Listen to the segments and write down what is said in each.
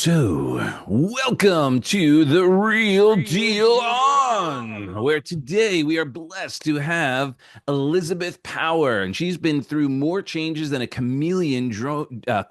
So, welcome to The Real Deal On, where today we are blessed to have Elizabeth Power. And she's been through more changes than a chameleon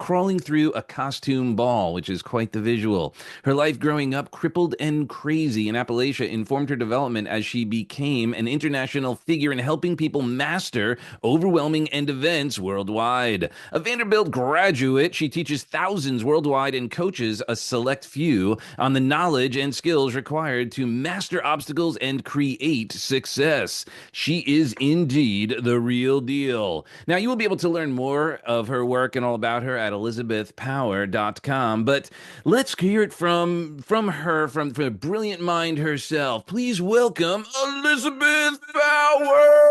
crawling through a costume ball, which is quite the visual. Her life growing up crippled and crazy in Appalachia informed her development as she became an international figure in helping people master overwhelming end events worldwide. A Vanderbilt graduate, she teaches thousands worldwide and coaches a select few on the knowledge and skills required to master obstacles and create success. She is indeed the real deal. Now, you will be able to learn more of her work and all about her at elizabethpower.com, but let's hear it from the brilliant mind herself. Please welcome Elizabeth Power.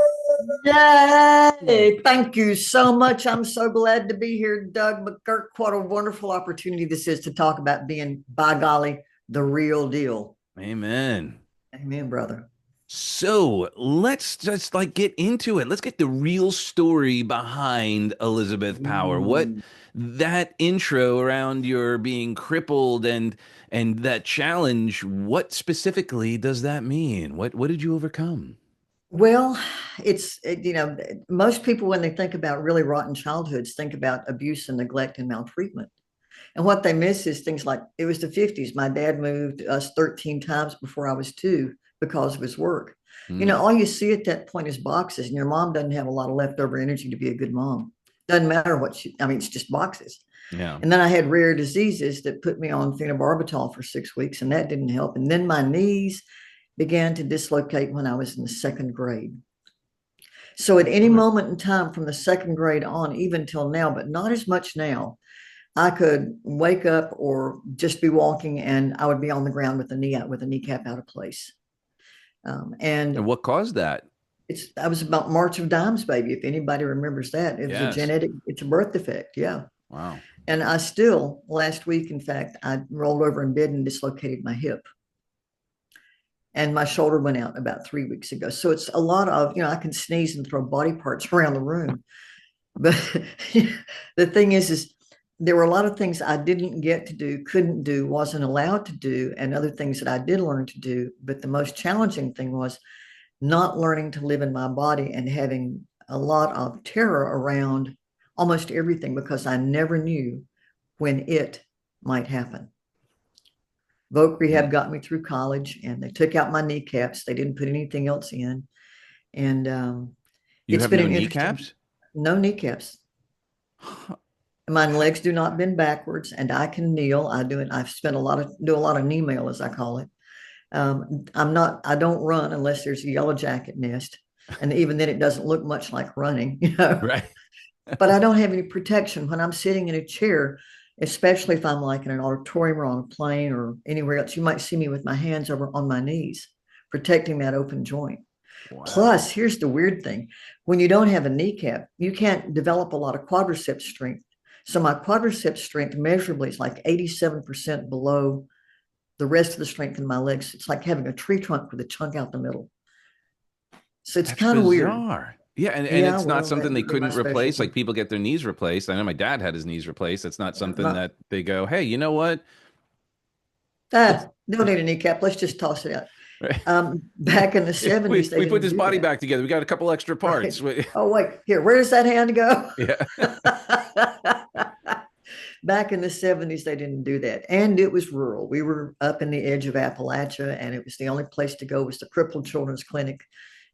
Yay! Thank you so much. I'm so glad to be here, Doug McGurk. What a wonderful opportunity this is to talk about being, by golly, the real deal. Amen. Amen, brother. So let's just get into it. Let's get the real story behind Elizabeth Power. What Mm. that intro around your being crippled and that challenge, what specifically does that mean? What did you overcome? Well, most people, when they think about really rotten childhoods, think about abuse and neglect and maltreatment. And what they miss is things like it was the 50s. My dad moved us 13 times before I was two because of his work. Mm, All you see at that point is boxes, and your mom doesn't have a lot of leftover energy to be a good mom. Doesn't matter it's just boxes. yeah. And then I had rare diseases that put me on phenobarbital for 6 weeks, and that didn't help. And then my knees began to dislocate when I was in the second grade. So at any Sure. moment in time from the second grade on, even till now, but not as much now, I could wake up or just be walking and I would be on the ground with a kneecap out of place. And And what caused that? I was about March of Dimes, baby. If anybody remembers that, it was Yes. it's a birth defect. Yeah. Wow. And I still, last week, in fact, I rolled over in bed and dislocated my hip. And my shoulder went out about 3 weeks ago. So it's a lot of, I can sneeze and throw body parts around the room. But the thing is there were a lot of things I didn't get to do, couldn't do, wasn't allowed to do, and other things that I did learn to do. But the most challenging thing was not learning to live in my body and having a lot of terror around almost everything because I never knew when it might happen. Voc rehab Mm. got me through college and they took out my kneecaps. They didn't put anything else in. And You it's have been no an interesting, kneecaps? no kneecaps. My legs do not bend backwards and I can kneel. I've spent do a lot of knee mail, as I call it. I don't run unless there's a yellow jacket nest. And even then it doesn't look much like running, Right. but I don't have any protection when I'm sitting in a chair, especially if I'm like in an auditorium or on a plane or anywhere else. You might see me with my hands over on my knees, protecting that open joint. Wow. Plus, here's the weird thing. When you don't have a kneecap, you can't develop a lot of quadriceps strength. So my quadriceps strength measurably is like 87% below the rest of the strength in my legs. It's like having a tree trunk with a chunk out the middle. So it's That's kind of weird. bizarre. Yeah, and Yeah, it's not well, that something they would be my couldn't replace. Like specialty. people get their knees replaced. I know my dad had his knees replaced. It's not something Not, that they go, hey, you know what? Let's don't need a kneecap. Let's just toss it out. right. Back in the we 70s, they we put didn't this do body that. back together. We got a couple extra parts. Right. Oh, wait, here, where does that hand go? Yeah. Back in the 70s, they didn't do that. And it was rural. We were up in the edge of Appalachia, and it was the only place to go was the Crippled Children's Clinic.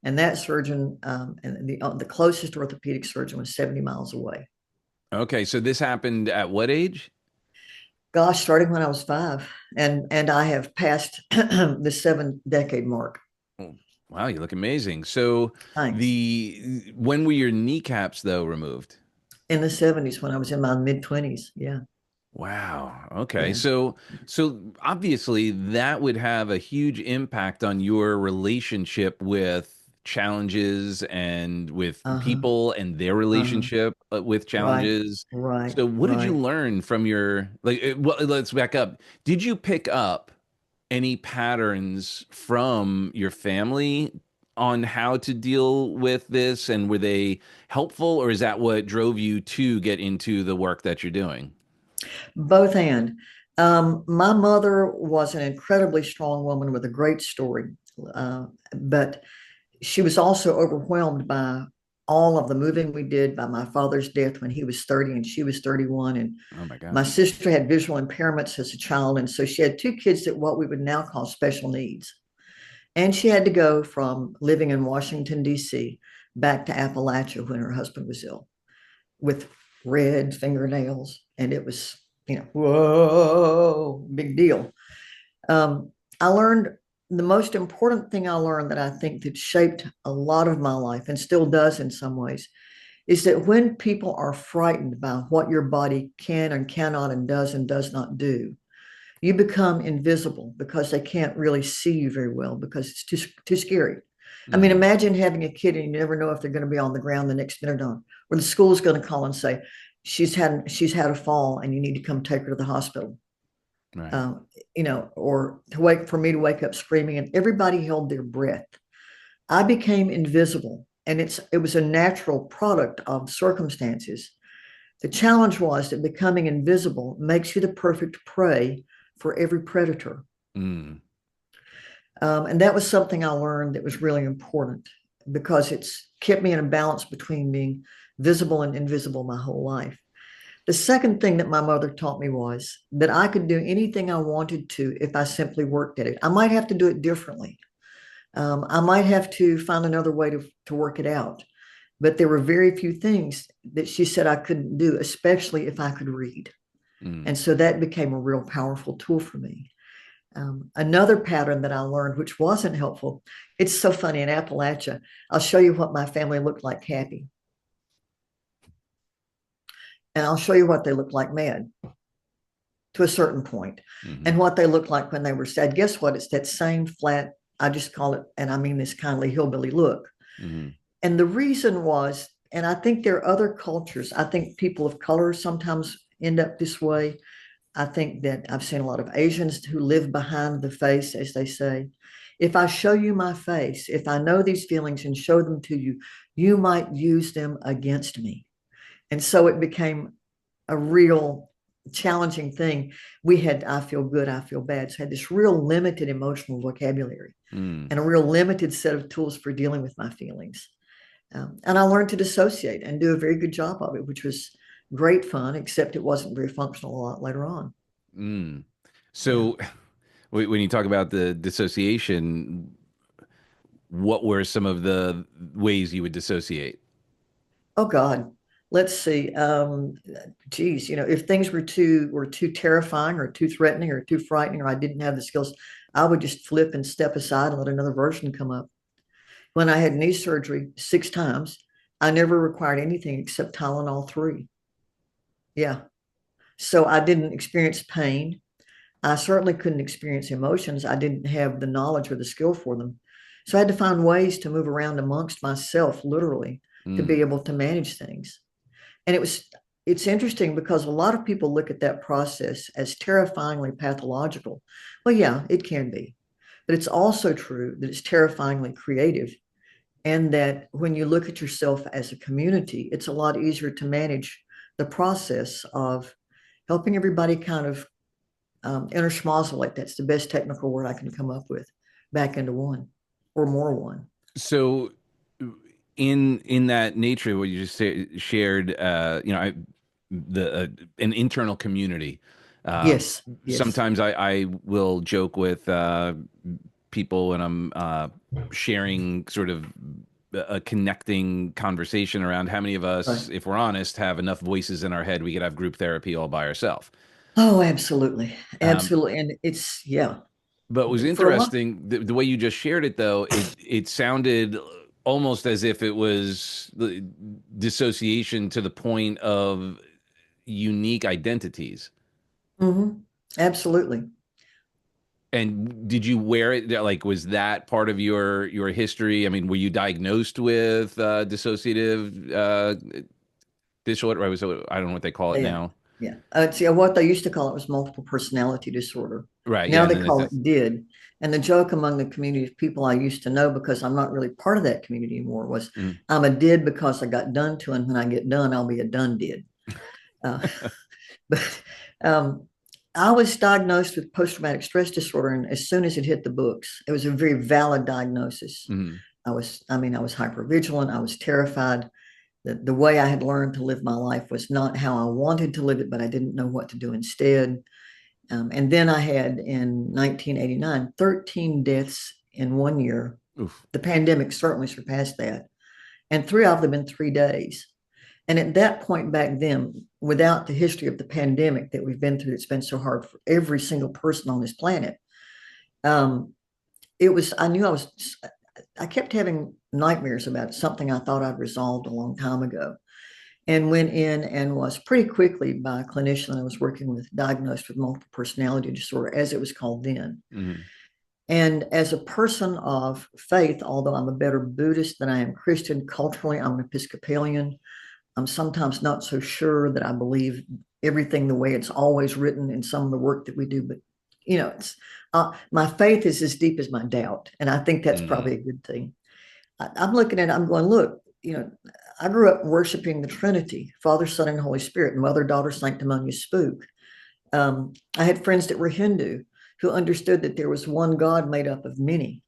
And that surgeon, and the closest orthopedic surgeon was 70 miles away. Okay, so this happened at what age? Gosh, starting when I was five. And I have passed the 7 decade mark. Oh, wow, you look amazing. So Thanks. the when were your kneecaps though removed? In the 70s when I was in my mid 20s. Yeah. Wow. Okay. Yeah. So obviously that would have a huge impact on your relationship with challenges and with Uh-huh. people and their Uh-huh. relationship with Right. challenges. Right. So what did you Right. learn from your well, let's back up. Did you pick up any patterns from your family on how to deal with this and were they helpful or is that what drove you to get into the work that you're doing? Both and. My mother was an incredibly strong woman with a great story, but she was also overwhelmed by all of the moving we did, by my father's death when he was 30 and she was 31. And Oh my my gosh. sister had visual impairments as a child. And so she had two kids that what we would now call special needs. And she had to go from living in Washington, D.C. back to Appalachia when her husband was ill with red fingernails. And it was, whoa, big deal. Um, I learned the most important thing I learned that I think that shaped a lot of my life and still does in some ways is that when people are frightened by what your body can and cannot and does not do, you become invisible because they can't really see you very well because it's too scary. I mean, Mm, imagine having a kid and you never know if they're going to be on the ground the next minute on, or the school's going to call and say she's had a fall and you need to come take her to the hospital. right. uh, or to wake for me to wake up screaming, and everybody held their breath. I became invisible, and it was a natural product of circumstances. The challenge was that becoming invisible makes you the perfect prey for every predator. Mm, And that was something I learned that was really important because it's kept me in a balance between being visible and invisible my whole life. The second thing that my mother taught me was that I could do anything I wanted to if I simply worked at it. I might have to do it differently. I might have to find another way to work it out. But there were very few things that she said I couldn't do, especially if I could read. mm. And so that became a real powerful tool for me. Another pattern that I learned, which wasn't helpful, it's so funny in Appalachia. I'll show you what my family looked like happy, and I'll show you what they looked like mad to a certain point, Hmm. and what they looked like when they were sad. Guess what? It's that same flat, I just call it, and I mean this kindly, hillbilly look. Hmm. And the reason was, and I think there are other cultures, I think people of color sometimes end up this way. I think that I've seen a lot of Asians who live behind the face, as they say. If I show you my face, if I know these feelings and show them to you, you might use them against me. And so it became a real challenging thing. We had, I feel good, I feel bad. So I had this real limited emotional vocabulary Mm. and a real limited set of tools for dealing with my feelings. And I learned to dissociate and do a very good job of it, which was great fun, except it wasn't very functional a lot later on. Mm. Yeah. So when you talk about the dissociation, what were some of the ways you would dissociate? Oh God. Let's see. Geez, if things were too terrifying or too threatening or too frightening, or I didn't have the skills, I would just flip and step aside and let another version come up. When I had knee surgery 6 times, I never required anything except Tylenol 3. Yeah. So I didn't experience pain. I certainly couldn't experience emotions. I didn't have the knowledge or the skill for them. So I had to find ways to move around amongst myself, literally, to be Mm. able to manage things. And it's interesting because a lot of people look at that process as terrifyingly pathological. Well, yeah, it can be. But it's also true that it's terrifyingly creative, and that when you look at yourself as a community, it's a lot easier to manage the process of helping everybody kind of interschmozzle, that's the best technical word I can come up with, back into one or more one. So in that nature, what you just shared, the an internal community. Uh, Yes, yes, Sometimes I will joke with people when I'm sharing sort of a connecting conversation around how many of us, right. if we're honest, have enough voices in our head we could have group therapy all by ourselves. Oh, absolutely, Um, absolutely, and it's yeah, but it was for a lot. interesting the way you just shared it, though. It sounded almost as if it was the dissociation to the point of unique identities. Mhm. Absolutely. And did you wear it? Like, was that part of your history? I mean, were you diagnosed with dissociative disorder? I don't know what they call it Yeah, now. yeah. See, what they used to call it was multiple personality disorder. Right. Yeah. Now And they then call it DID. And the joke among the community of people I used to know, because I'm not really part of that community anymore, was mm, I'm a did because I got done to, and when I get done, I'll be a done did. Uh, but um, I was diagnosed with post-traumatic stress disorder, and as soon as it hit the books, it was a very valid diagnosis. Mm-hmm. I was hypervigilant. I was terrified. The way I had learned to live my life was not how I wanted to live it, but I didn't know what to do instead. And then I had in 1989, 13 deaths in 1 year. Oof. The pandemic certainly surpassed that. And three of them in 3 days. And at that point back then, without the history of the pandemic that we've been through, it's been so hard for every single person on this planet. Um, I knew I kept having nightmares about something I thought I'd resolved a long time ago, and went in and was pretty quickly by a clinician I was working with diagnosed with multiple personality disorder, as it was called then. Mm-hmm. And as a person of faith, although I'm a better Buddhist than I am Christian, culturally, I'm an Episcopalian. I'm sometimes not so sure that I believe everything the way it's always written in some of the work that we do, but it's my faith is as deep as my doubt, and I think that's Mm-hmm. probably a good thing. I'm looking at it, I'm going, look, I grew up worshiping the Trinity, Father, Son, and Holy Spirit, Mother, Daughter, Sanctimonious Spook. I had friends that were Hindu who understood that there was one God made up of many.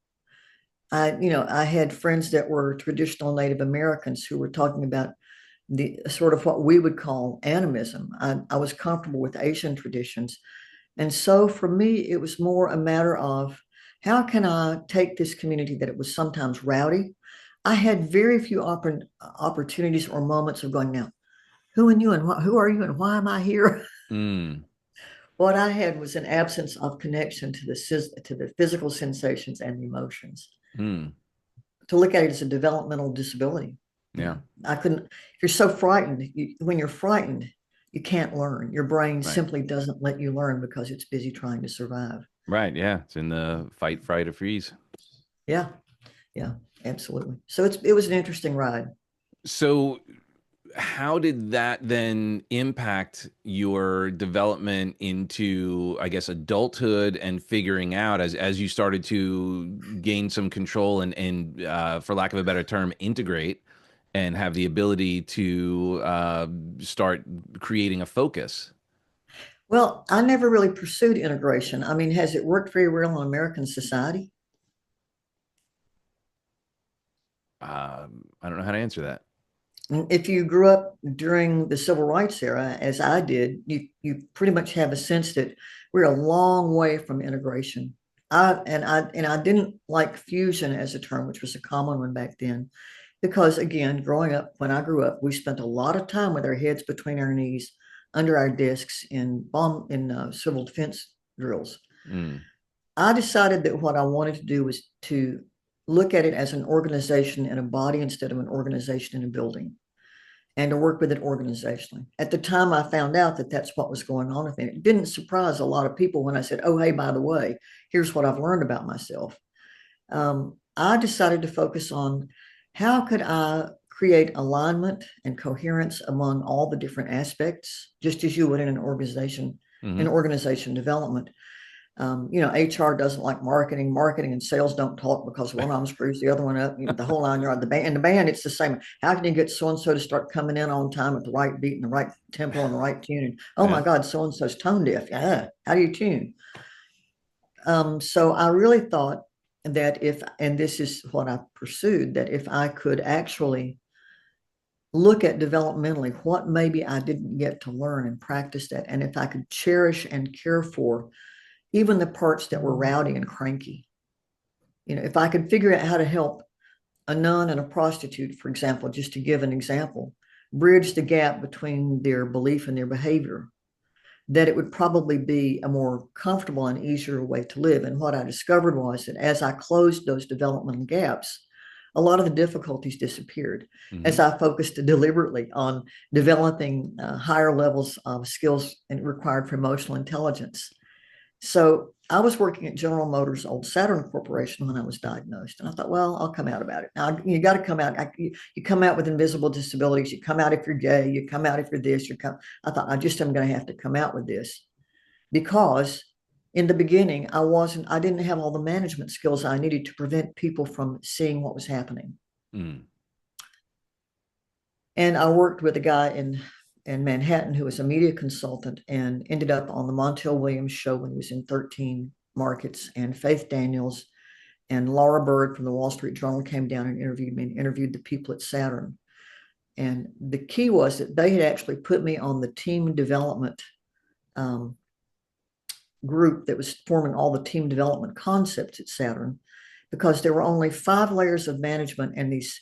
I had friends that were traditional Native Americans who were talking about the sort of what we would call animism. I was comfortable with Asian traditions. And so for me, it was more a matter of how can I take this community that it was sometimes rowdy. I had very few opportunities or moments of going, now, who are you and who are you and why am I here? Mm. What I had was an absence of connection to the physical sensations and the emotions. Mm. To look at it as a developmental disability. Yeah. I couldn't. If you're so frightened, when you're frightened, you can't learn. Your brain Right. simply doesn't let you learn because it's busy trying to survive. Right. Yeah. It's in the fight, fright, or freeze. Yeah, yeah, absolutely. So it was an interesting ride. So how did that then impact your development into, I guess, adulthood and figuring out as you started to gain some control and for lack of a better term, integrate and have the ability to start creating a focus? Well, I never really pursued integration. I mean, has it worked very well in American society? I don't know how to answer that. If you grew up during the civil rights era, as I did, you pretty much have a sense that we're a long way from integration. I didn't like fusion as a term, which was a common one back then, because again, growing up, when I grew up, we spent a lot of time with our heads between our knees, under our desks in civil defense drills. Mm, I decided that what I wanted to do was to look at it as an organization in a body instead of an organization in a building, and to work with it organizationally. At the time, I found out that that's what was going on with me. It didn't surprise a lot of people when I said, oh, hey, by the way, here's what I've learned about myself. I decided to focus on how could I create alignment and coherence among all the different aspects, just as you would in hmm organization development. HR doesn't like marketing. Marketing and sales don't talk because one of them screws the other one up. The whole line yard. The band, it's the same. How can you get so and so to start coming in on time at the right beat and the right tempo and the right tune? And oh Yeah. my God, so and so's tone deaf. Yeah, how do you tune? So I really thought that and this is what I pursued, that if I could actually look at developmentally what maybe I didn't get to learn and practice that, and if I could cherish and care for even the parts that were rowdy and cranky. If I could figure out how to help a nun and a prostitute, for example, just to give an example, bridge the gap between their belief and their behavior, that it would probably be a more comfortable and easier way to live. And what I discovered was that as I closed those developmental gaps, a lot of the difficulties disappeared hmm as I focused deliberately on developing higher levels of skills required for emotional intelligence. So I was working at General Motors, old Saturn Corporation, when I was diagnosed. And I thought, well, I'll come out about it. Now, you got to come out. You come out with invisible disabilities. You come out if you're gay. You come out if you're this. I thought, I just am going to have to come out with this because in the beginning, I didn't have all the management skills I needed to prevent people from seeing what was happening. Mm. And I worked with a guy in in Manhattan who was a media consultant and ended up on the Montel Williams show when he was in 13 markets. And Faith Daniels and Laura Bird from the Wall Street Journal came down and interviewed me and interviewed the people at Saturn. And the key was that they had actually put me on the team development group that was forming all the team development concepts at Saturn, because there were only 5 layers of management and these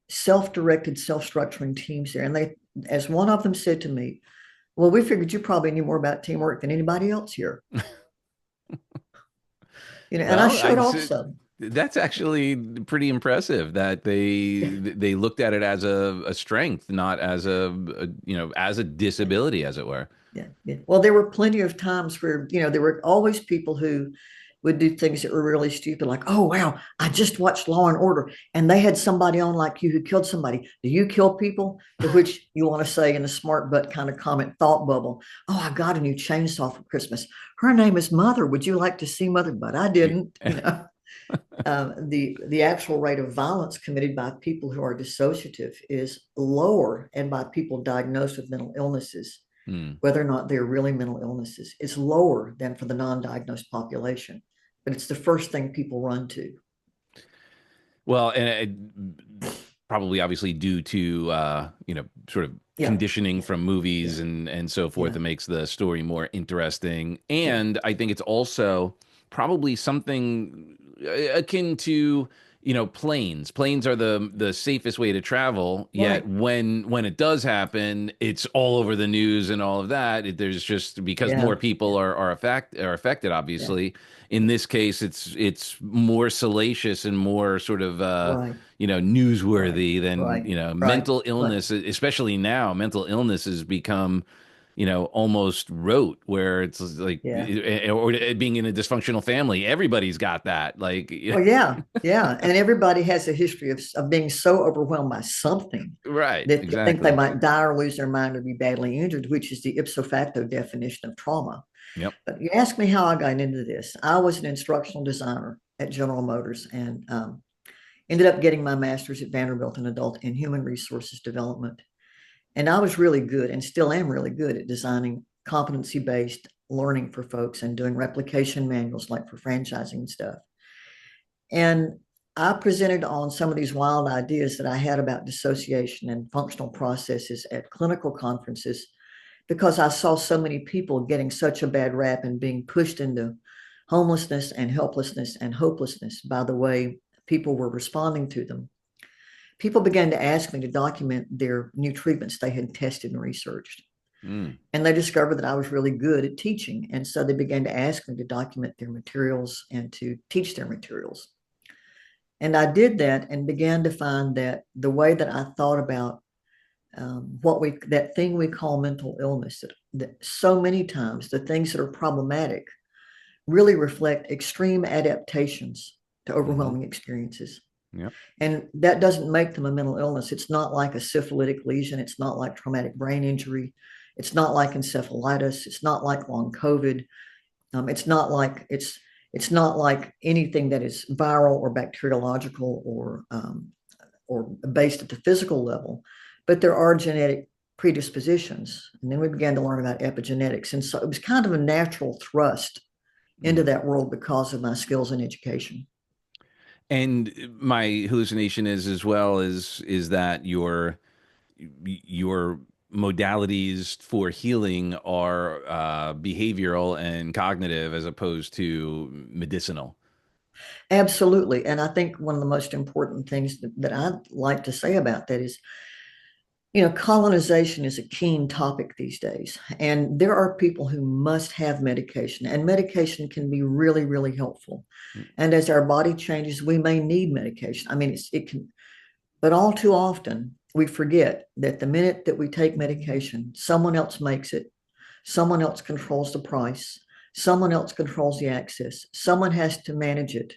self-directed, self-structuring teams there. And they, as one of them said to me, well, we figured you probably knew more about teamwork than anybody else here. And I Well, showed off some. that's actually pretty impressive that they looked at it as a strength, not as as a disability, as it were. Yeah, yeah. Well, there were plenty of times where, there were always people who would do things that were really stupid, like, oh, wow, I just watched Law and Order, and they had somebody on like you who killed somebody. Do you kill people? To which you want to say in a smart butt kind of comment thought bubble, oh, I got a new chainsaw for Christmas. Her name is Mother. Would you like to see Mother? But I didn't. The actual rate of violence committed by people who are dissociative is lower, and by people diagnosed with mental illnesses, whether or not they're really mental illnesses, is lower than for the non-diagnosed population. But it's the first thing people run to. Well, and probably obviously due to sort of Yeah, conditioning yeah, from movies yeah, and so forth, yeah, that makes the story more interesting. yeah, And I think it's also probably something akin to planes. Planes are the safest way to travel, yet right. when it does happen, it's all over the news and all of that. There's just, because more Yeah, people yeah, are affected, yeah, obviously. In this case, it's more salacious and more sort of right, right, newsworthy than, right, right, mental right. illness, especially now. Mental illness has become, almost rote, where it's like, Yeah. or being in a dysfunctional family, everybody's got that. Like, Well, yeah, yeah. And everybody has a history of being so overwhelmed by something right, that they think they exactly. might die or lose their mind or be badly injured, which is the ipso facto definition of trauma. Yep. But you asked me how I got into this. I was an instructional designer at General Motors and ended up getting my master's at Vanderbilt in adult in human resources development. And I was really good and still am really good at designing competency based learning for folks and doing replication manuals like for franchising and stuff. And I presented on some of these wild ideas that I had about dissociation and functional processes at clinical conferences, because I saw so many people getting such a bad rap and being pushed into homelessness and helplessness and hopelessness by the way people were responding to them. People began to ask me to document their new treatments they had tested and researched. Mm. And they discovered that I was really good at teaching. And so they began to ask me to document their materials and to teach their materials. And I did that and began to find that the way that I thought about that thing we call mental illness, that so many times the things that are problematic really reflect extreme adaptations to Hmm. overwhelming experiences. Yep. And that doesn't make them a mental illness. It's not like a syphilitic lesion. It's not like traumatic brain injury. It's not like encephalitis. It's not like long COVID. It's not like anything that is viral or bacteriological or based at the physical level. But there are genetic predispositions. And then we began to learn about epigenetics. And so it was kind of a natural thrust into Mm. that world because of my skills in education. And my hallucination is, as well, is that your modalities for healing are behavioral and cognitive, as opposed to medicinal. Absolutely. And I think one of the most important things that I like to say about that is, colonization is a keen topic these days. And there are people who must have medication, and medication can be really, really helpful. And as our body changes, we may need medication. I mean, it can, but all too often we forget that the minute that we take medication, someone else makes it, someone else controls the price, someone else controls the access, someone has to manage it.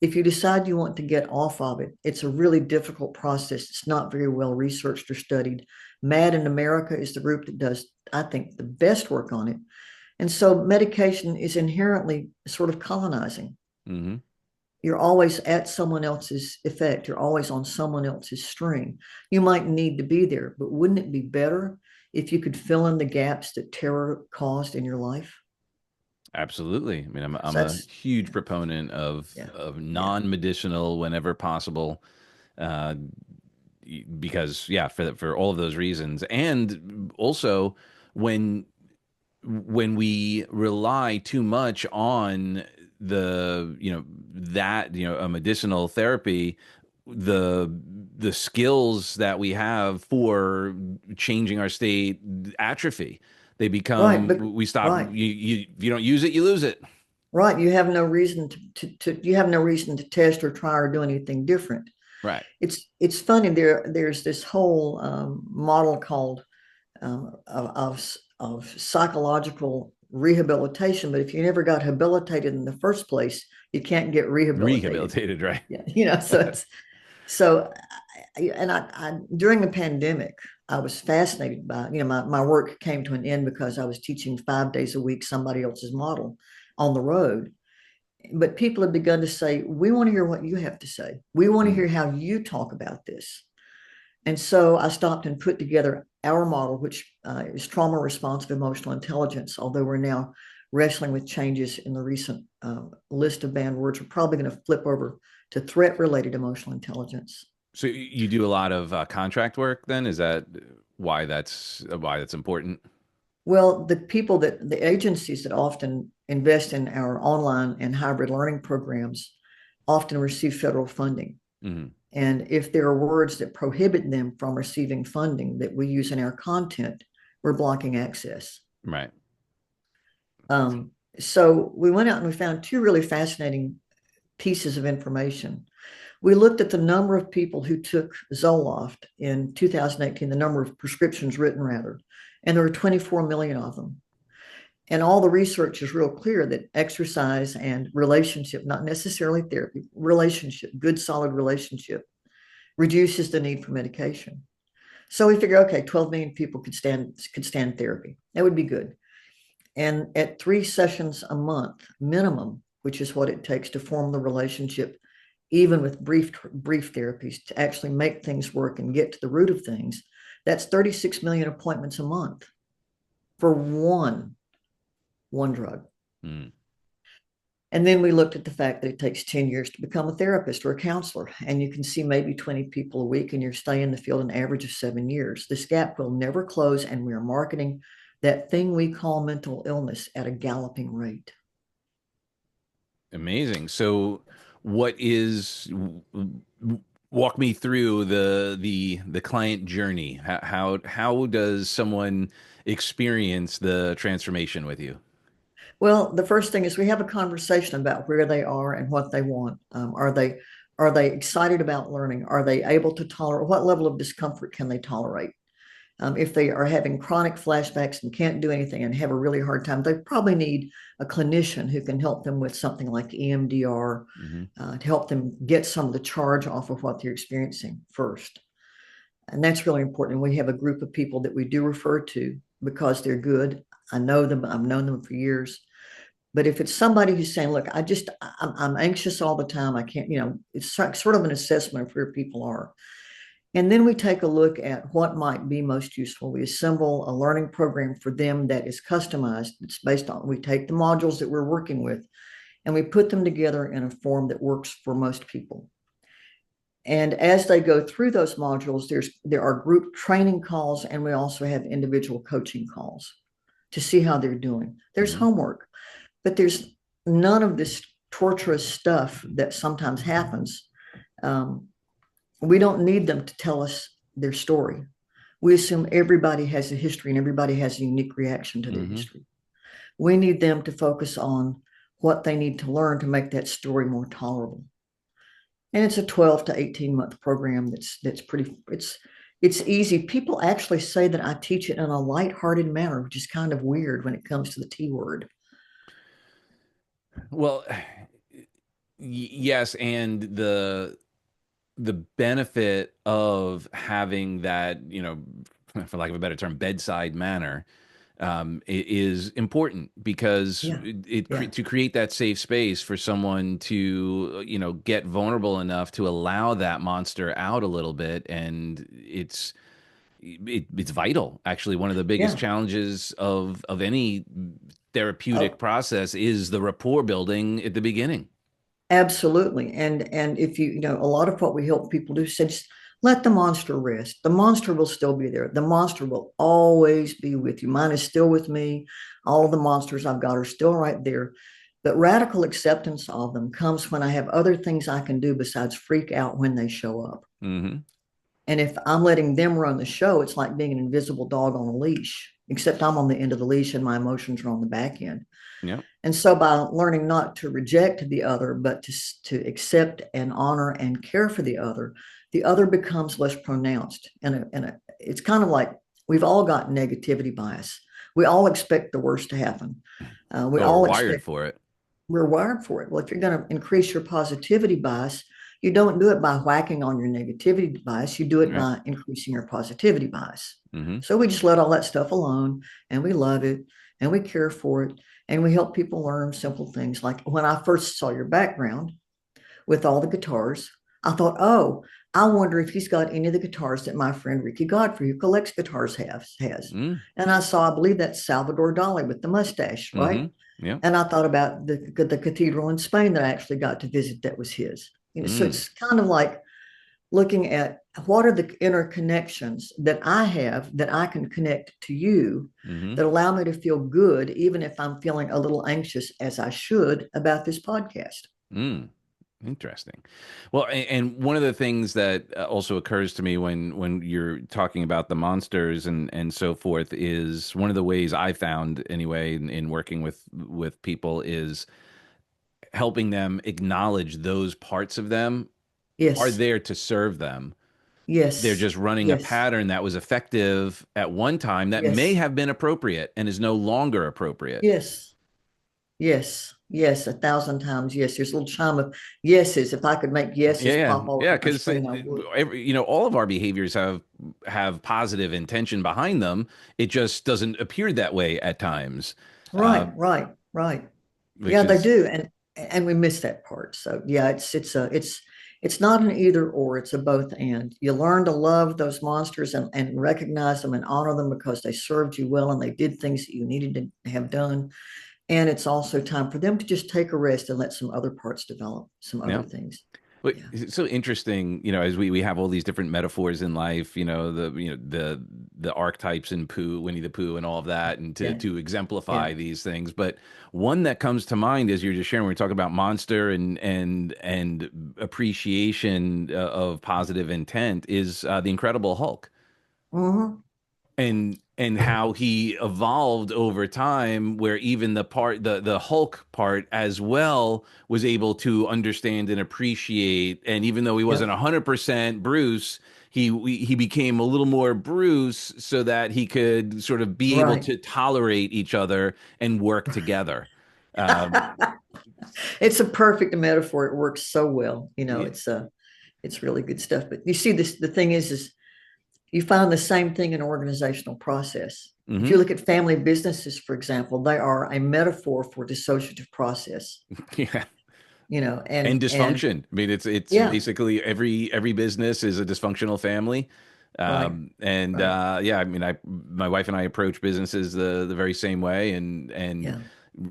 If you decide you want to get off of it, it's a really difficult process. It's not very well researched or studied. MAD in America is the group that does, I think, the best work on it. And so medication is inherently sort of colonizing. Hmm. You're always at someone else's effect. You're always on someone else's string. You might need to be there, but wouldn't it be better if you could fill in the gaps that terror caused in your life. Absolutely. I mean, I'm So a that's, huge yeah, proponent yeah, of yeah. non-medicinal whenever possible, uh, because yeah, for all of those reasons, and also when we rely too much on a medicinal therapy, the skills that we have for changing our state atrophy. They Right, become but we stop right, if you don't use it, you lose it. right. You have no reason you have no reason to test or try or do anything different. Right. It's funny. There's this whole model called of psychological rehabilitation. But if you never got habilitated in the first place, you can't get rehabilitated. Rehabilitated, right? Yeah, so it's so. I during the pandemic, I was fascinated by my work came to an end because I was teaching 5 days a week somebody else's model on the road. But people have begun to say, we want to hear what you have to say. We want to Mm. hear how you talk about this. And so I stopped and put together our model, which is trauma responsive emotional intelligence. Although we're now wrestling with changes in the recent list of banned words, we're probably going to flip over to threat related emotional intelligence. So you do a lot of contract work then? Is that why that's important? Well, the agencies that often invest in our online and hybrid learning programs often receive federal funding. Hmm. And if there are words that prohibit them from receiving funding that we use in our content, we're blocking access. Right. Um, so we went out and we found two really fascinating pieces of information. We looked at the number of people who took Zoloft in 2018, the number of prescriptions written, rather, and there were 24 million of them. And all the research is real clear that exercise and relationship, not necessarily therapy, relationship, good, solid relationship, reduces the need for medication. So we figure, okay, 12 million people could stand therapy. That would be good. And at 3 sessions a month minimum, which is what it takes to form the relationship, even with brief therapies to actually make things work and get to the root of things, that's 36 million appointments a month for one drug. Mm. And then we looked at the fact that it takes 10 years to become a therapist or a counselor. And you can see maybe 20 people a week, and you're staying in the field an average of 7 years. This gap will never close. And we are marketing that thing we call mental illness at a galloping rate. Amazing. So, what is walk me through the client journey? How does someone experience the transformation with you? Well, the first thing is we have a conversation about where they are and what they want. Are they excited about learning? Are they able to tolerate? What level of discomfort can they tolerate? If they are having chronic flashbacks and can't do anything and have a really hard time, they probably need a clinician who can help them with something like EMDR Hmm. to help them get some of the charge off of what they're experiencing first. And that's really important. We have a group of people that we do refer to because they're good. I know them, I've known them for years. But if it's somebody who's saying, look, I'm anxious all the time, I can't, it's sort of an assessment of where people are. And then we take a look at what might be most useful. We assemble a learning program for them that is customized. It's based on, we take the modules that we're working with and we put them together in a form that works for most people. And as they go through those modules, there are group training calls, and we also have individual coaching calls to see how they're doing. There's Hmm. homework, but there's none of this torturous stuff that sometimes happens. Um, we don't need them to tell us their story. We assume everybody has a history and everybody has a unique reaction to their Hmm. history. We need them to focus on what they need to learn to make that story more tolerable. And it's a 12 to 18-month program that's pretty it's easy. People actually say that I teach it in a lighthearted manner, which is kind of weird when it comes to the T word. Well, yes, and the benefit of having that, for lack of a better term, bedside manner, is important because Yeah. Yeah. to create that safe space for someone to, get vulnerable enough to allow that monster out a little bit, and it's vital. Actually, one of the biggest Yeah. challenges of any therapeutic Oh, process is the rapport building at the beginning. absolutely. And if a lot of what we help people do is say, just let the monster rest. The monster will still be there. The monster will always be with you. Mine is still with me. All the monsters I've got are still right there. But radical acceptance of them comes when I have other things I can do besides freak out when they show up. Hmm. And if I'm letting them run the show, it's like being an invisible dog on a leash, except I'm on the end of the leash and my emotions are on the back end. Yeah. And so by learning not to reject the other, but to accept and honor and care for the other becomes less pronounced. And it's kind of like we've all got negativity bias. We all expect the worst to happen. We Or all wired expect for it. we're wired for it. Well, if you're going to increase your positivity bias, you don't do it by whacking on your negativity bias. You do it Right. by increasing your positivity bias. Hmm. So we just let all that stuff alone and we love it and we care for it. And we help people learn simple things. Like when I first saw your background with all the guitars, I thought, oh, I wonder if he's got any of the guitars that my friend Ricky Godfrey, who collects guitars, has. Mm. And I saw, I believe that's Salvador Dali with the mustache, right? Hmm. Yeah. And I thought about the cathedral in Spain that I actually got to visit that was his. So Mm. it's kind of like looking at what are the interconnections that I have that I can connect to you Hmm. that allow me to feel good, even if I'm feeling a little anxious, as I should, about this podcast. Mm. Interesting. Well, and one of the things that also occurs to me when you're talking about the monsters and so forth is one of the ways I found anyway in working with people is helping them acknowledge those parts of them are Yes, there to serve them. They're yes, just running a yes, pattern that was effective at one time that may yes, have been appropriate and is no longer appropriate. yes, yes, yes, 1,000 times yes. There's a little chime of yeses. If I could make Yeah, yeses yeah, pop all yeah. over my Because screen, I would. all of our behaviors have positive intention behind them. It just doesn't appear that way at times, uh, Right, right, right. which Yeah, they is do, and we miss that part. So yeah, it's not an either or, it's a both and. You learn to love those monsters and recognize them and honor them because they served you well and they did things that you needed to have done. And it's also time for them to just take a rest and let some other parts develop, some other yeah. things. But Yeah, it's so interesting, as we have all these different metaphors in life, the archetypes in Pooh, Winnie the Pooh, and all of that, and to yeah, to yeah, exemplify these things. But one that comes to mind as you're just sharing, when we talk about monster and appreciation of positive intent, is the Incredible Hulk hmm, and how he evolved over time where even the Hulk part as well was able to understand and appreciate, and even though he yeah, wasn't 100% Bruce, he became a little more Bruce so that he could sort of be able right. to tolerate each other and work together. um, It's a perfect metaphor. It works so well. yeah. It's really good stuff. But you see, the thing is you find the same thing in organizational process. If you Hmm. look at family businesses, for example, they are a metaphor for dissociative process, Yeah. And and dysfunction. I mean, it's yeah, basically every business is a dysfunctional family. right, And right, yeah, I mean, I my wife and I approach businesses the very same way, and yeah,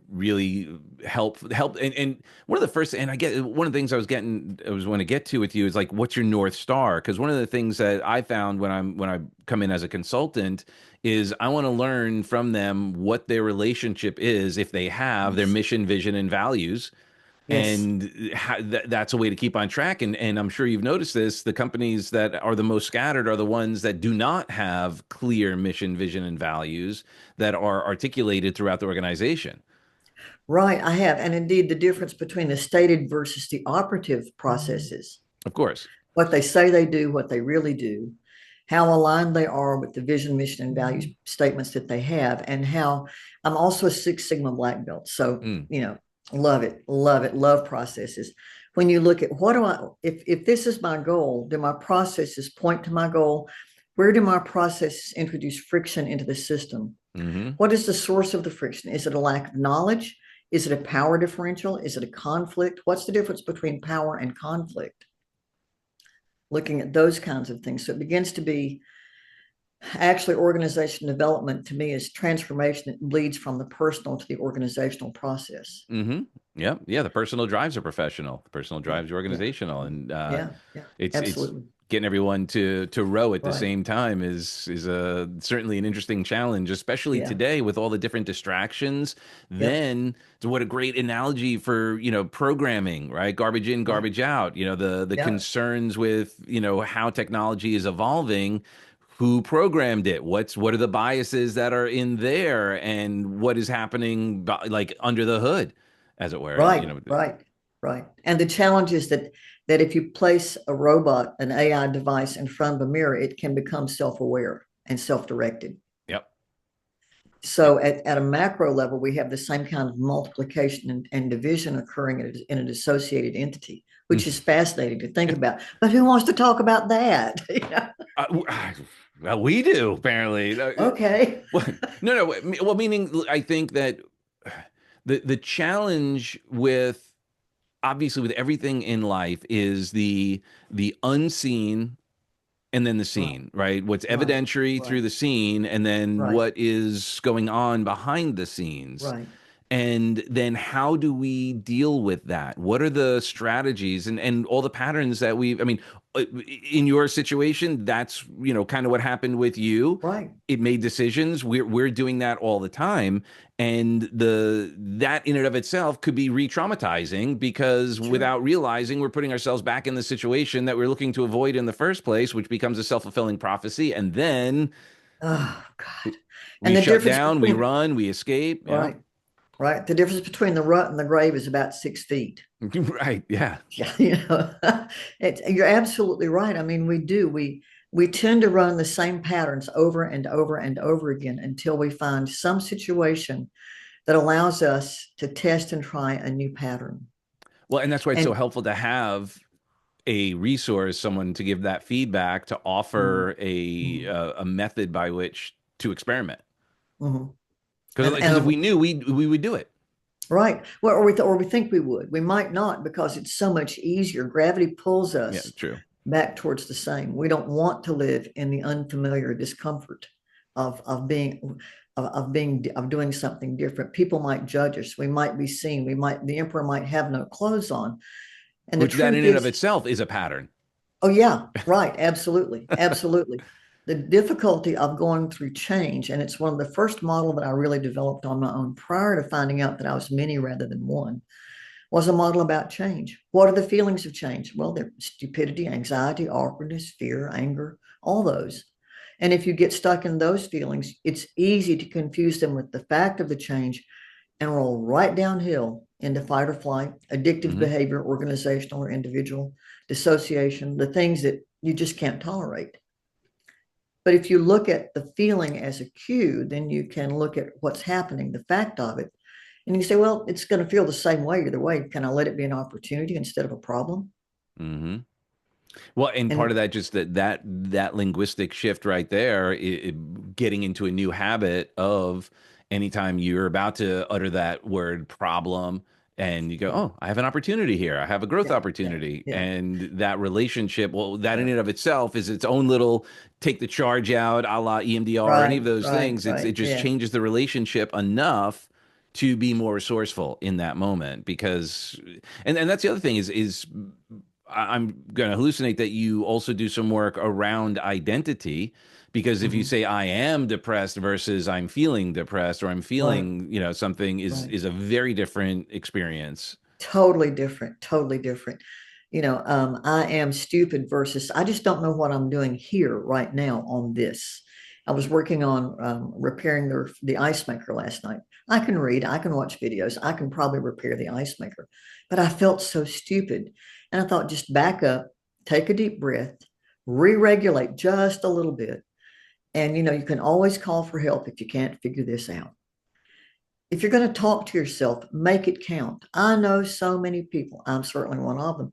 really help. And one of the first, and I get one of the things I was want to get to with you is like, what's your North Star? Because one of the things that I found when I come in as a consultant is I want to learn from them what their relationship is, if they have their yes, mission, vision, and values, yes, and that's a way to keep on track. And I'm sure you've noticed this, the companies that are the most scattered are the ones that do not have clear mission, vision, and values that are articulated throughout the organization. right. I have, and indeed, the difference between the stated versus the operative processes, Of course. what they say they do, what they really do, how aligned they are with the vision, mission, and value statements that they have, and how I'm also a Six Sigma black belt. So, Mm. love it, love it, love processes. When you look at what do I, if this is my goal, do my processes point to my goal? Where do my processes introduce friction into the system? Hmm. What is the source of the friction? Is it a lack of knowledge? Is it a power differential? Is it a conflict? What's the difference between power and conflict? Looking at those kinds of things. So it begins to be Actually, organization development to me is transformation that bleeds from the personal to the organizational process. Mm-hmm. Yeah, yeah. The personal drives are professional. The personal Yeah, drives are yeah, organizational, and yeah, yeah, it's absolutely. getting everyone to row at the Right. same time is a certainly an interesting challenge, especially Yeah. today with all the different distractions. Yep. Then, so what a great analogy for programming, right? Garbage in, Right. garbage out. The Yeah. concerns with how technology is evolving. Who programmed it? What are the biases that are in there, and what is happening like under the hood, as it were? Right. Right. Right. And the challenge is that if you place a robot, an AI device in front of a mirror, it can become self-aware and self-directed. Yep. Yep. So at a macro level, we have the same kind of multiplication and division occurring in a dissociated entity, which is fascinating to think about. But who wants to talk about that? Well, we do apparently. Okay. Well, no. Well, meaning I think that the challenge with obviously with everything in life is the unseen and then the Right. scene, right? What's Right. evidentiary Right. through the scene, and then Right. what is going on behind the scenes. Right. And then how do we deal with that? What are the strategies and all the patterns that I mean, in your situation, that's, kind of what happened with you. Right. It made decisions. We're doing that all the time. And that in and of itself could be re-traumatizing because Sure. without realizing we're putting ourselves back in the situation that we're looking to avoid in the first place, which becomes a self-fulfilling prophecy. And then Oh God. And we the shut difference down, we between run, we escape. Yeah. right, right. The difference between the rut and the grave is about 6 feet. Right. Yeah. Yeah, you're absolutely right. I mean, we tend to run the same patterns over and over and over again until we find some situation that allows us to test and try a new pattern. Well, and that's why it's so And helpful to have a resource, someone to give that feedback, to mm, offer mm, a method by which to experiment. mhm. Because if we knew, we would do it. Right. Well, or we think we would. We might not because it's so much easier. Gravity pulls Yeah, us true. back towards the same. We don't want to live in the unfamiliar discomfort of doing something different. People might judge us. We might be seen. The emperor might have no clothes on. And the Which that truth in and of is, itself is a pattern. oh yeah, right, absolutely, absolutely. The difficulty of going through change, and it's one of the first model that I really developed on my own prior to finding out that I was many rather than one was a model about change. What are the feelings of change? Well, they're stupidity, anxiety, awkwardness, fear, anger, all those. And if you get stuck in those feelings, it's easy to confuse them with the fact of the change and roll right downhill into fight or flight, addictive Hmm. behavior, organizational or individual, dissociation, the things that you just can't tolerate. But if you look at the feeling as a cue, then you can look at what's happening, the fact of it, and you say, well, it's going to feel the same way either way. Can I let it be an opportunity instead of a problem? Hmm. Well, and part And of that just that linguistic shift right there, getting into a new habit of anytime you're about to utter that word problem and you go, yeah, oh, I have an opportunity here. I have a growth yeah, yeah, opportunity. yeah, And that relationship, well, that in yeah. and of itself is its own little take the charge out, a la EMDR, or any Right, of those right, things. It right. just Yeah. changes the relationship enough to be more resourceful in that moment because and that's the other thing is I'm going to hallucinate that you also do some work around identity because if you Mhm. say I am depressed versus I'm feeling depressed or I'm Right, feeling, something right. is a very different experience. Totally different, totally different. I am stupid versus I just don't know what I'm doing here right now on this. I was working on repairing the ice maker last night. I can read, I can watch videos, I can probably repair the ice maker, but I felt so stupid. And I thought, just back up, take a deep breath, re-regulate just a little bit. And you can always call for help if you can't figure this out. If you're going to talk to yourself, make it count. I know so many people, I'm certainly one of them,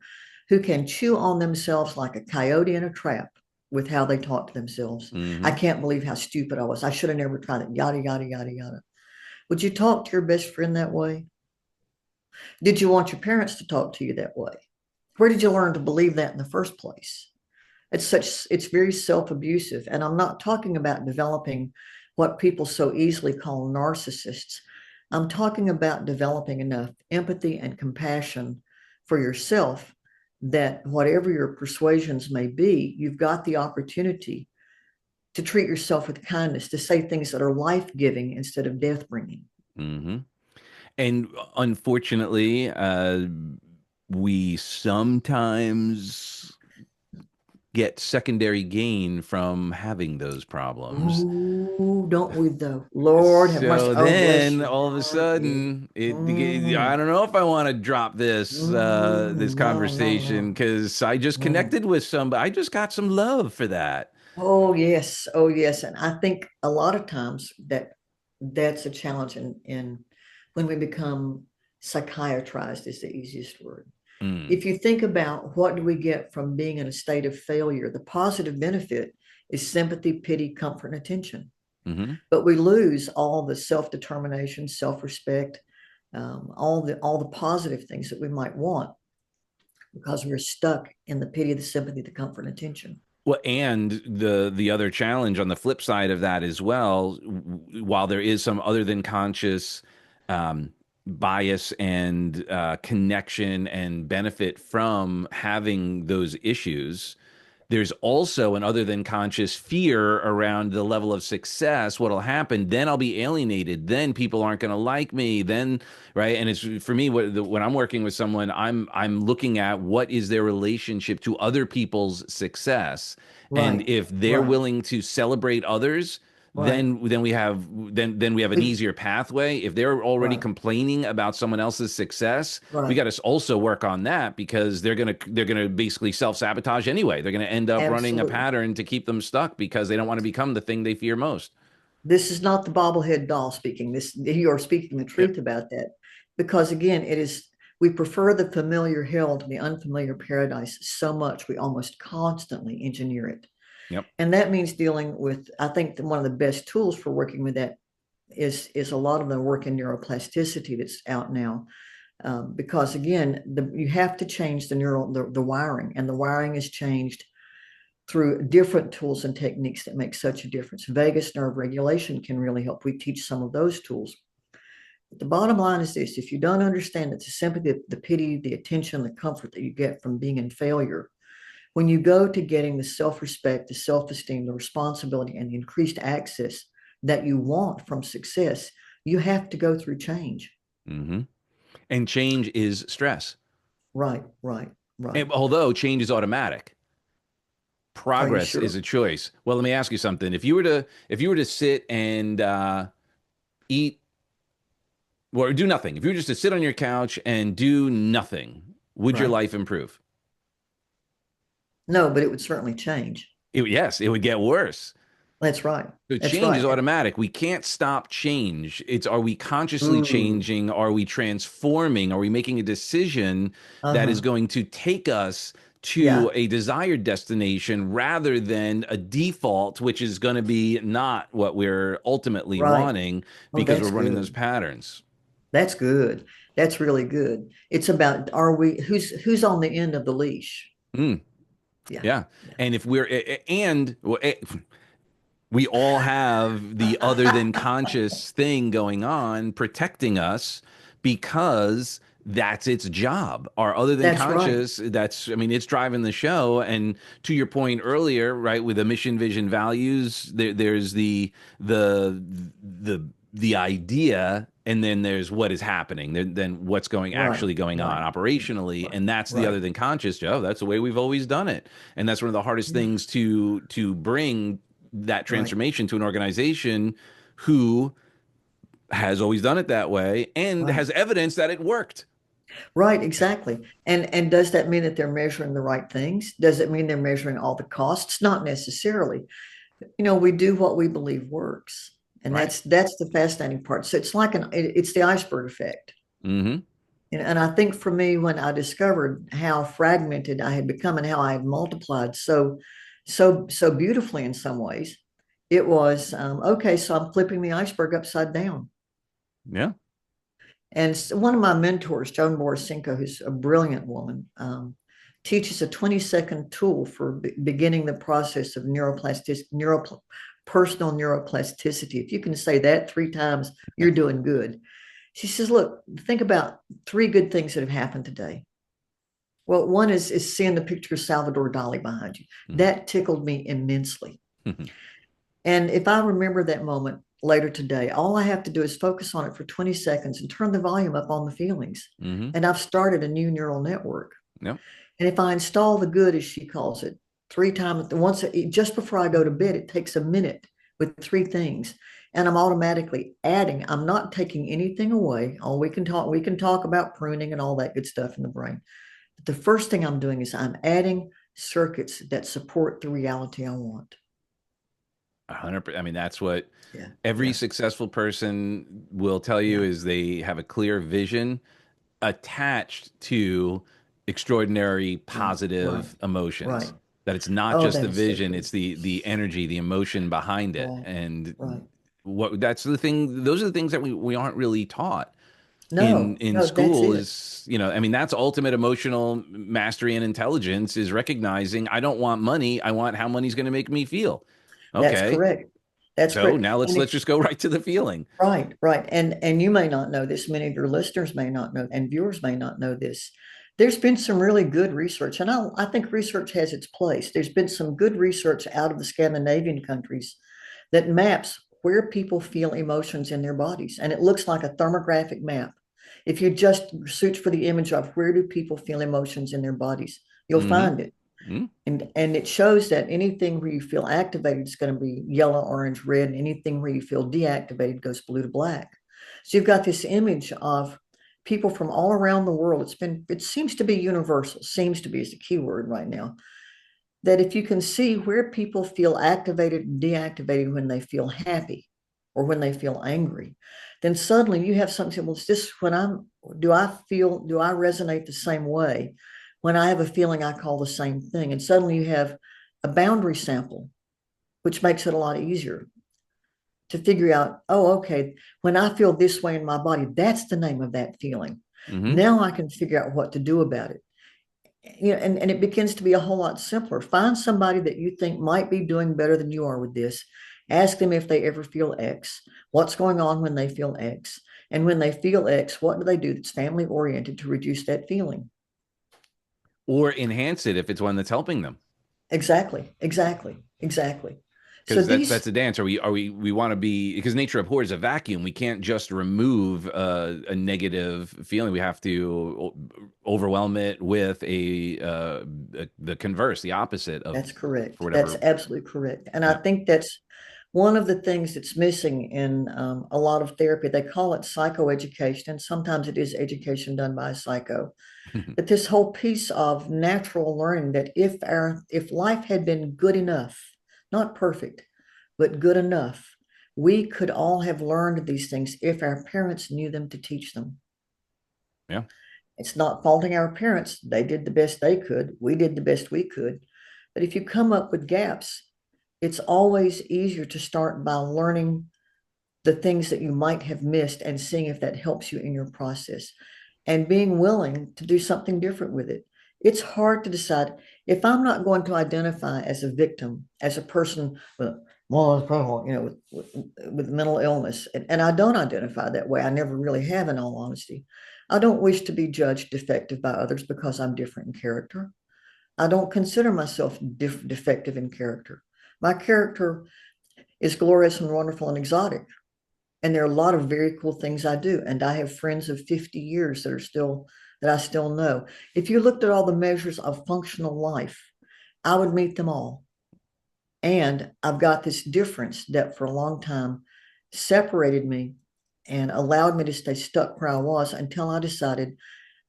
who can chew on themselves like a coyote in a trap with how they talk to themselves. I Hmm. can't believe how stupid I was. I should have never tried it. Yada, yada, yada, yada. Would you talk to your best friend that way? Did you want your parents to talk to you that way? Where did you learn to believe that in the first place? it's very self-abusive. And I'm not talking about developing what people so easily call narcissists. I'm talking about developing enough empathy and compassion for yourself that whatever your persuasions may be, you've got the opportunity to treat yourself with kindness, to say things that are life-giving instead of death-bringing. Hmm. And unfortunately, we sometimes get secondary gain from having those problems. Oh, don't we though? Lord have mercy. So Oh, bless then your all of a heart. Yeah. sudden I Mm, don't know if I want to drop this no, no, conversation no, because I just no. connected with somebody. I just got some love for that. Oh, yes. Oh, yes. And I think a lot of times that's a challenge in when we become psychiatrized is the easiest word. Mm, If you think about what do we get from being in a state of failure, the positive benefit is sympathy, pity, comfort, and attention. hmm. But we lose all the self-determination, self-respect, all the positive things that we might want because we're stuck in the pity, the sympathy, the comfort, and attention. Well, and the other challenge on the flip side of that as well, while there is some other than conscious um, bias and connection and benefit from having those issues, there's also an other than conscious fear around the level of success. What'll happen? Then I'll be alienated. Then people aren't going to like me. Then, right? And it's for me when I'm working with someone, I'm looking at what is their relationship to other people's success, and Right, if they're right, willing to celebrate others, right, then we have an we, easier pathway. If they're already right, complaining about someone else's success, we right. got to also work on that because they're gonna basically self-sabotage anyway. They're gonna end up running a Absolutely. pattern to keep them stuck because they don't want to become the thing they fear most. This is not the bobblehead doll speaking. This you are speaking the Yep. truth about that, because again, it is we prefer the familiar hill to the unfamiliar paradise so much we almost constantly engineer it, Yep. and that means dealing with. I think that one of the best tools for working with that is a lot of the work in neuroplasticity that's out now. Because again, you have to change the wiring, and the wiring is changed through different tools and techniques that make such a difference. Vagus nerve regulation can really help. We teach some of those tools. But the bottom line is this: if you don't understand that the sympathy, the pity, the attention, the comfort that you get from being in failure, when you go to getting the self respect, the self esteem, the responsibility, and the increased access that you want from success, you have to go through change. Hmm. And change is stress. Right, right, right. And although change is automatic, Are you progress is sure? a choice. Well, let me ask you something. If you were to sit and eat or do nothing, if you were just to sit on your couch and do nothing, would your Right. life improve? No, but it would certainly change. Yes, it would get worse. That's right. So That's change is right. automatic. We can't stop change. It's are we consciously Ooh, changing? Are we transforming? Are we making a decision that is uh-huh. going to take us to Yeah, a desired destination rather than a default, which is going to be not what we're ultimately right. wanting Oh, because we're that's running those good. patterns? That's good. That's really good. It's about are we who's on the end of the leash? Mm, Yeah. yeah. Yeah. And if we're, and we all have the other than conscious thing going on protecting us because that's its job. Our other than That's right. conscious, that's, I mean, it's driving the show. And to your point earlier, right, with the mission, vision, values, there's the, the idea, and then there's what is happening, then what's going Right. actually going on Right. operationally, Right. and that's the Right. other than conscious, Joe. That's the way we've always done it, and that's one of the hardest Yeah. things to bring that Right. transformation to an organization who has always done it that way and Right. has evidence that it worked. Right, exactly. And does that mean that they're measuring the right things? Does it mean they're measuring all the costs? Not necessarily. We do what we believe works. And Right. that's the fascinating part. So it's like it's the iceberg effect. Mm-hmm. And I think for me, when I discovered how fragmented I had become and how I had multiplied so beautifully in some ways, it was okay. So I'm flipping the iceberg upside down. Yeah. And one of my mentors, Joan Borisenko, who's a brilliant woman, teaches a 20-second tool for beginning the process of personal neuroplasticity. If you can say that 3 times, you're doing good. She says, look, think about 3 good things that have happened today. Well, one is seeing the picture of Salvador Dali behind you. Mm-hmm. That tickled me immensely. And if I remember that moment later today, all I have to do is focus on it for 20 seconds and turn the volume up on the feelings. Mm-hmm. And I've started a new neural network. Yep. And if I install the good, as she calls it, 3 times, just before I go to bed, it takes a minute with 3 things. And I'm automatically adding, I'm not taking anything away. Oh, we can talk about pruning and all that good stuff in the brain. But the first thing I'm doing is I'm adding circuits that support the reality I want. 100%. I mean, that's what Yeah. every Yeah. successful person will tell you Yeah. is they have a clear vision attached to extraordinary Right. Right. positive emotions. Right. That it's not Oh, just that the is so vision, true. it's the energy, the emotion behind it. Right. And Right. what that's the thing, those are the things that we aren't really taught No, in no, that's school it. is, I mean, that's ultimate emotional mastery and intelligence is recognizing I don't want money, I want how money's going to make me feel. That's Okay. correct. That's So correct. now And let's just go right to the feeling. right, right. And you may not know this, many of your listeners may not know, and viewers may not know this. There's been some really good research, and I think research has its place. There's been some good research out of the Scandinavian countries that maps where people feel emotions in their bodies, and it looks like a thermographic map. If you just search for the image of where do people feel emotions in their bodies, you'll Mm-hmm. find it. Mm-hmm. And it shows that anything where you feel activated is going to be yellow, orange, red, and anything where you feel deactivated goes blue to black. So you've got this image of people from all around the world. It seems to be universal, seems to be is the key word right now. That if you can see where people feel activated and deactivated when they feel happy or when they feel angry, then suddenly you have something. Well, is this do I resonate the same way? When I have a feeling, I call the same thing. And suddenly you have a boundary sample, which makes it a lot easier to figure out, oh, okay, when I feel this way in my body, that's the name of that feeling. Mm-hmm. Now I can figure out what to do about it. And it begins to be a whole lot simpler. Find somebody that you think might be doing better than you are with this. Ask them if they ever feel X, what's going on when they feel X. And when they feel X, what do they do that's family oriented to reduce that feeling? Or enhance it if it's one that's helping them. Exactly, exactly, exactly. So Because that's these, the dance. We want to be, because nature abhors a vacuum. We can't just remove a negative feeling. We have to overwhelm it with the converse, the opposite of, that's for correct. That's whatever. absolutely correct. And I Yeah. think that's one of the things that's missing in a lot of therapy. They call it psychoeducation, and sometimes it is education done by a psycho. But this whole piece of natural learning that if life had been good enough, not perfect, but good enough, we could all have learned these things if our parents knew them to teach them. Yeah. It's not faulting our parents. They did the best they could. We did the best we could. But if you come up with gaps, it's always easier to start by learning the things that you might have missed and seeing if that helps you in your process and being willing to do something different with it. It's hard to decide if I'm not going to identify as a victim, as a person with, with mental illness, and I don't identify that way. I never really have, in all honesty. I don't wish to be judged defective by others because I'm different in character. I don't consider myself defective in character. My character is glorious and wonderful and exotic. And there are a lot of very cool things I do. And I have friends of 50 years that I still know. If you looked at all the measures of functional life, I would meet them all. And I've got this difference that for a long time separated me and allowed me to stay stuck where I was until I decided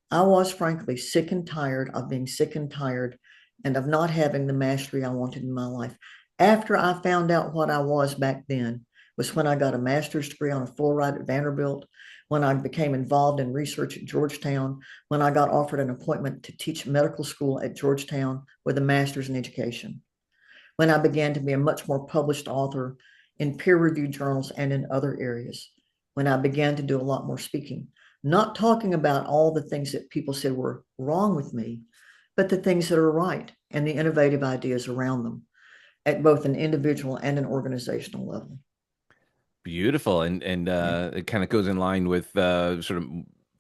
I was frankly sick and tired of being sick and tired and of not having the mastery I wanted in my life. After I found out what I was back then, was when I got a master's degree on a full ride at Vanderbilt, when I became involved in research at Georgetown, when I got offered an appointment to teach medical school at Georgetown with a master's in education, when I began to be a much more published author in peer-reviewed journals and in other areas, when I began to do a lot more speaking, not talking about all the things that people said were wrong with me, but the things that are right and the innovative ideas around them at both an individual and an organizational level. Beautiful. And Yeah. it kind of goes in line with sort of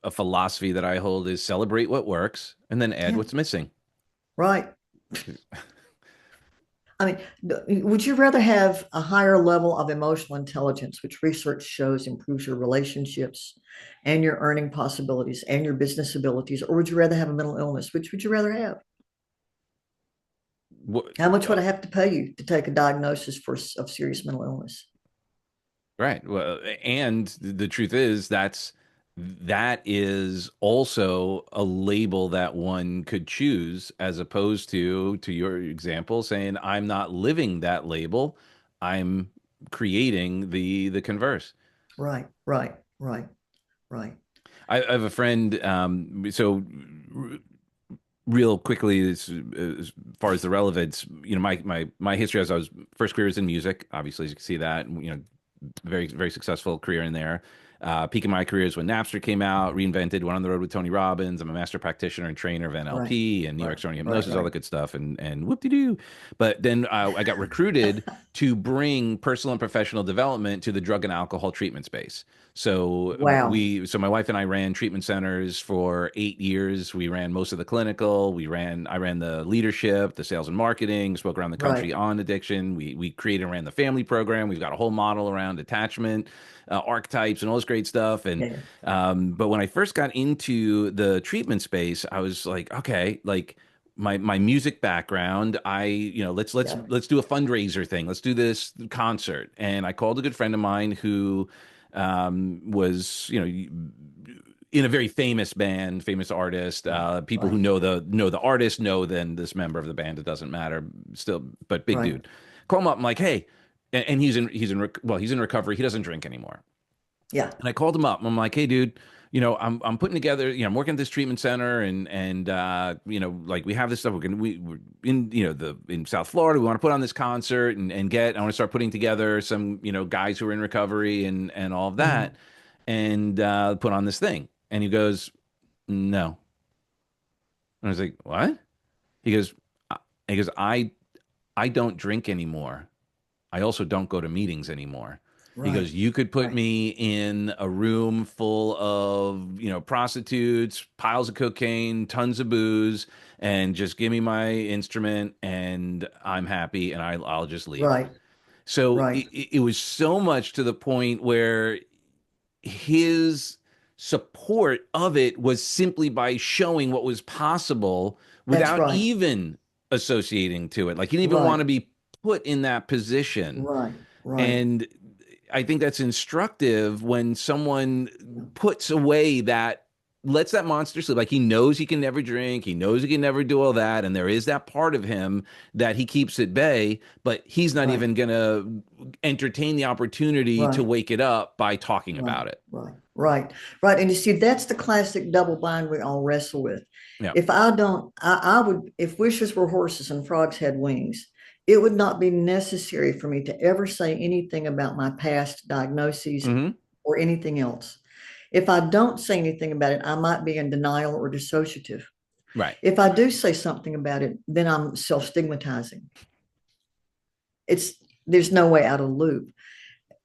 a philosophy that I hold is celebrate what works and then add Yeah. what's missing. Right. I mean, would you rather have a higher level of emotional intelligence, which research shows improves your relationships and your earning possibilities and your business abilities, or would you rather have a mental illness? Which would you rather have? What, How much would I have to pay you to take a diagnosis of serious mental illness? right. Well, and the truth is that is also a label that one could choose as opposed to your example saying I'm not living that label. I'm creating the converse. Right, right, right, right. I have a friend real quickly as far as the relevance, my history as I was first career is in music, obviously as you can see that, very very successful career in there. Peak of my career is when Napster came out, reinvented, went on the road with Tony Robbins. I'm a master practitioner and trainer of Right, NLP and New York right, Story right, hypnosis, all right. that good stuff, and whoop de doo. But then I got recruited to bring personal and professional development to the drug and alcohol treatment space. Wow. So my wife and I ran treatment centers for 8 years. We ran most of the clinical. I ran the leadership, the sales and marketing. Spoke around the Right. country on addiction. We created and ran the family program. We've got a whole model around attachment, archetypes, and all this great stuff. And Yeah. but when I first got into the treatment space, I was like, okay, like my music background, Yeah. let's do a fundraiser thing. Let's do this concert. And I called a good friend of mine who was in a very famous band, famous artist. Right. People who Right. know the artist know then this member of the band. It doesn't matter still, but big Right. dude. Call him up. I'm like, hey, and he's in recovery. He doesn't drink anymore. Yeah. And I called him up. And I'm like, hey, dude, I'm putting together, I'm working at this treatment center and like we have this stuff. We're in, in South Florida. We want to put on this concert I want to start putting together some, guys who are in recovery and all of Mhm. that and put on this thing. And he goes, no. And I was like, what? He goes, "I- he goes, I don't drink anymore. I also don't go to meetings anymore. He Right. goes, you could put Right. me in a room full of, prostitutes, piles of cocaine, tons of booze, and just give me my instrument and I'm happy and I'll just leave. Right. So Right. it was so much to the point where his support of it was simply by showing what was possible That's without right. even associating to it. Like he didn't even want Right. to be put in that position. Right. Right. And I think that's instructive when someone puts away that lets that monster sleep. Like he knows he can never drink, he knows he can never do all that, and there is that part of him that he keeps at bay, but he's not Right. even gonna entertain the opportunity to Right. wake it up by talking Right. about it. Right. Right. Right. And you see, that's the classic double bind we all wrestle with. Yeah. If I don't, I would, if wishes were horses and frogs had wings, it would not be necessary for me to ever say anything about my past diagnoses Hmm. or anything else. If I don't say anything about it, I might be in denial or dissociative. Right. If I do say something about it, then I'm self stigmatizing. It's there's no way out of the loop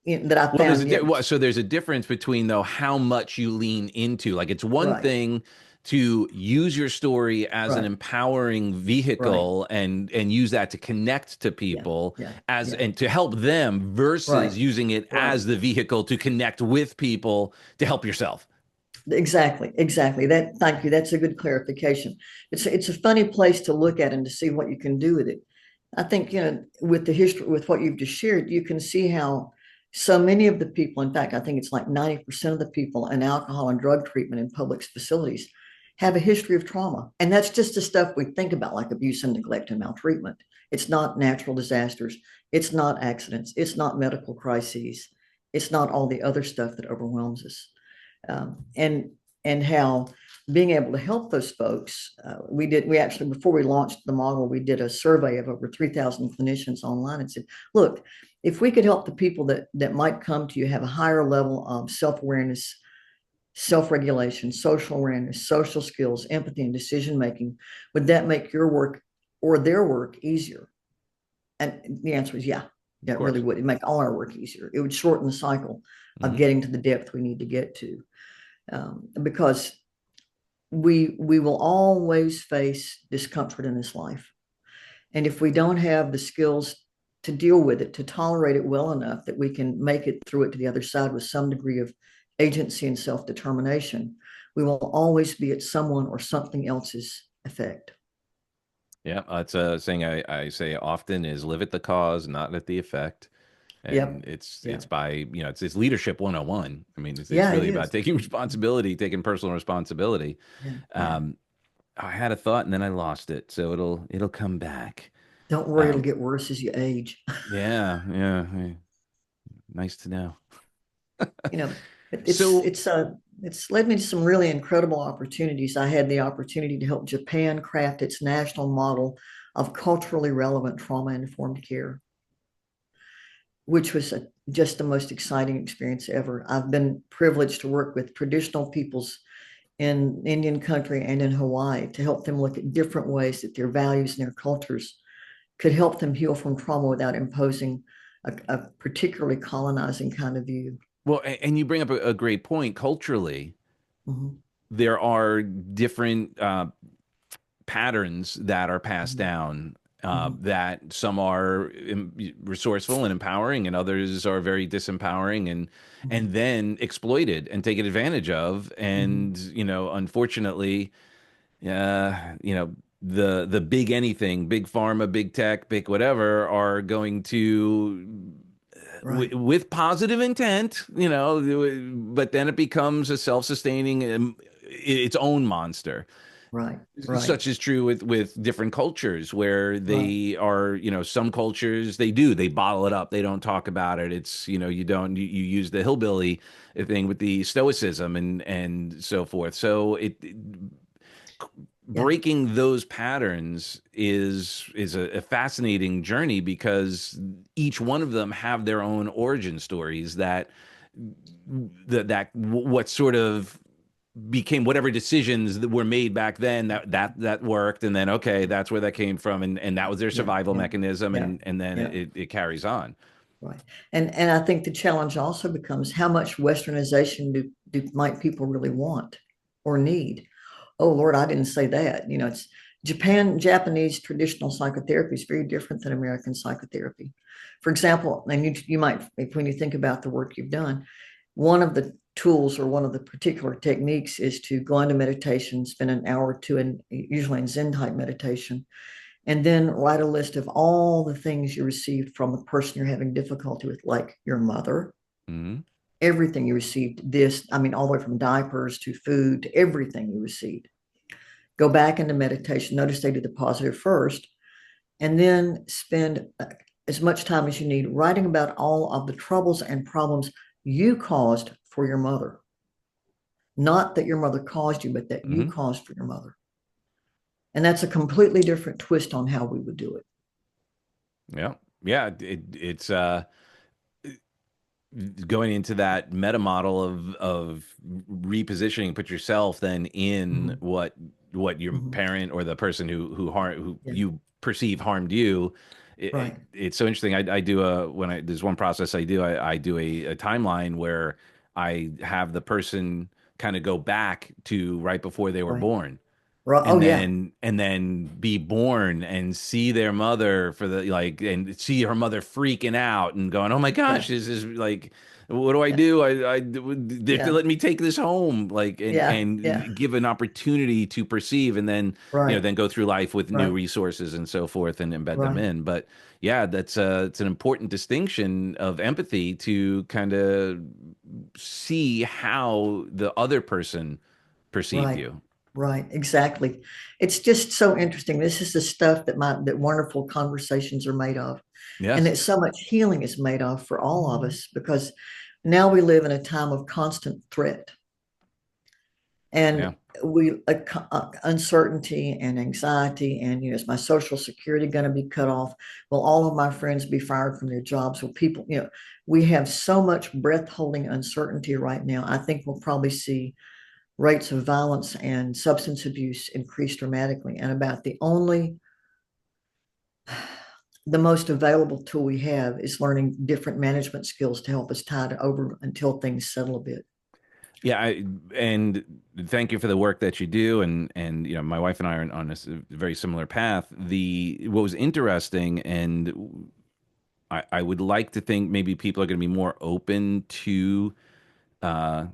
that I Well, found yet. so there's a difference between though how much you lean into. Like it's one Right, thing to use your story as an right, empowering right. vehicle and use that to connect to Yeah, people yeah, as yeah. and to help them Right, versus using it right. as the vehicle to connect with people to help yourself. Exactly, exactly. That. Thank you. That's a good clarification. It's a funny place to look at and to see what you can do with it. I think with the history, with what you've just shared, you can see how so many of the people, in fact, I think it's like 90% of the people in alcohol and drug treatment in public facilities have a history of trauma. And that's just the stuff we think about, like abuse and neglect and maltreatment. It's not natural disasters. It's not accidents. It's not medical crises. It's not all the other stuff that overwhelms us. And how being able to help those folks, we actually, before we launched the model, we did a survey of over 3,000 clinicians online and said, look, if we could help the people that might come to you have a higher level of self-awareness, self-regulation, social awareness, social skills, empathy, and decision making, would that make your work or their work easier? And the answer is yeah. Of Yeah, it really course. would. It'd make all our work easier. It would shorten the cycle of Hmm. getting to the depth we need to get to, because we will always face discomfort in this life. And if we don't have the skills to deal with it, to tolerate it well enough that we can make it through it to the other side with some degree of agency and self determination, we will always be at someone or something else's effect. Yeah, that's a saying I say often is live at the cause, not at the effect. And Yep. it's Yeah. by, it's leadership 101. I mean, it's Yeah, it really about is. taking responsibility, taking personal responsibility. Yeah. Yeah. Um, I had a thought and then I lost it, so it'll come back. Don't worry, it'll Um, get worse as you age. yeah, yeah, nice to know. You know, So, it's led me to some really incredible opportunities. I had the opportunity to help Japan craft its national model of culturally relevant trauma informed care, which was just the most exciting experience ever. I've been privileged to work with traditional peoples in Indian country and in Hawaii to help them look at different ways that their values and their cultures could help them heal from trauma without imposing a particularly colonizing kind of view. well, and you bring up a great point. Culturally, Mhm, there are different patterns that are passed mhm, down. mhm, That some are resourceful and empowering, and others are very disempowering and mhm, then exploited and taken advantage of. mhm. And unfortunately, the big anything, big pharma, big tech, big whatever, are going to Right, with positive intent, but then it becomes a self-sustaining, its own monster. right, right. Such is true with different cultures where Right. they are, some cultures they bottle it up. They don't talk about it. It's, you use the hillbilly thing with the stoicism and so forth. So Yeah. breaking those patterns is a fascinating journey because each one of them have their own origin stories that what sort of became whatever decisions that were made back then that worked, and then okay, that's where that came from, and that was their Yeah. survival Yeah. mechanism, Yeah. and then Yeah. it carries on. Right. And I think the challenge also becomes how much westernization do might people really want or need? Oh Lord, I didn't say that. It's Japanese traditional psychotherapy is very different than American psychotherapy. For example, and you might, when you think about the work you've done, one of the tools or one of the particular techniques is to go into meditation, spend an hour or two in usually in Zen type meditation, and then write a list of all the things you received from the person you're having difficulty with, like your mother, Hmm. everything you received, this, I mean, all the way from diapers to food to everything you received. Go back into meditation, notice they do the positive first, and then spend as much time as you need writing about all of the troubles and problems you caused for your mother. Not that your mother caused you, but that you Hmm. caused for your mother. And that's a completely different twist on how we would do it. Yeah, yeah, it's going into that meta model of repositioning, put yourself then in Mhm, what your mhm. parent or the person who Yeah, you perceive harmed you. right, It's so interesting. I do a when I there's one process I do a timeline where I have the person kind of go back to right before they were right, born, right. Oh, yeah, and then be born and see their mother for the like and see her mother freaking out and going, oh my yeah, gosh, this is like, what do I yeah, do? They're yeah, letting me take this home, like, yeah, yeah. and give an opportunity to perceive, and then Right, then go through life with new right, resources and so forth and embed them right, in. But yeah, that's it's an important distinction of empathy to kind of see how the other person perceived right, you. right. Exactly. It's just so interesting. This is the stuff that wonderful conversations are made of, and Yes. that so much healing is made of for all of us because now we live in a time of constant threat. And Yeah. uncertainty and anxiety, and is my social security going to be cut off? Will all of my friends be fired from their jobs? Will people, we have so much breath holding uncertainty right now. I think we'll probably see rates of violence and substance abuse increase dramatically. And about the most available tool we have is learning different management skills to help us tide over until things settle a bit. Yeah, and thank you for the work that you do, and my wife and I are on a very similar path. The what was interesting, and I would like to think maybe people are going to be more open to uh,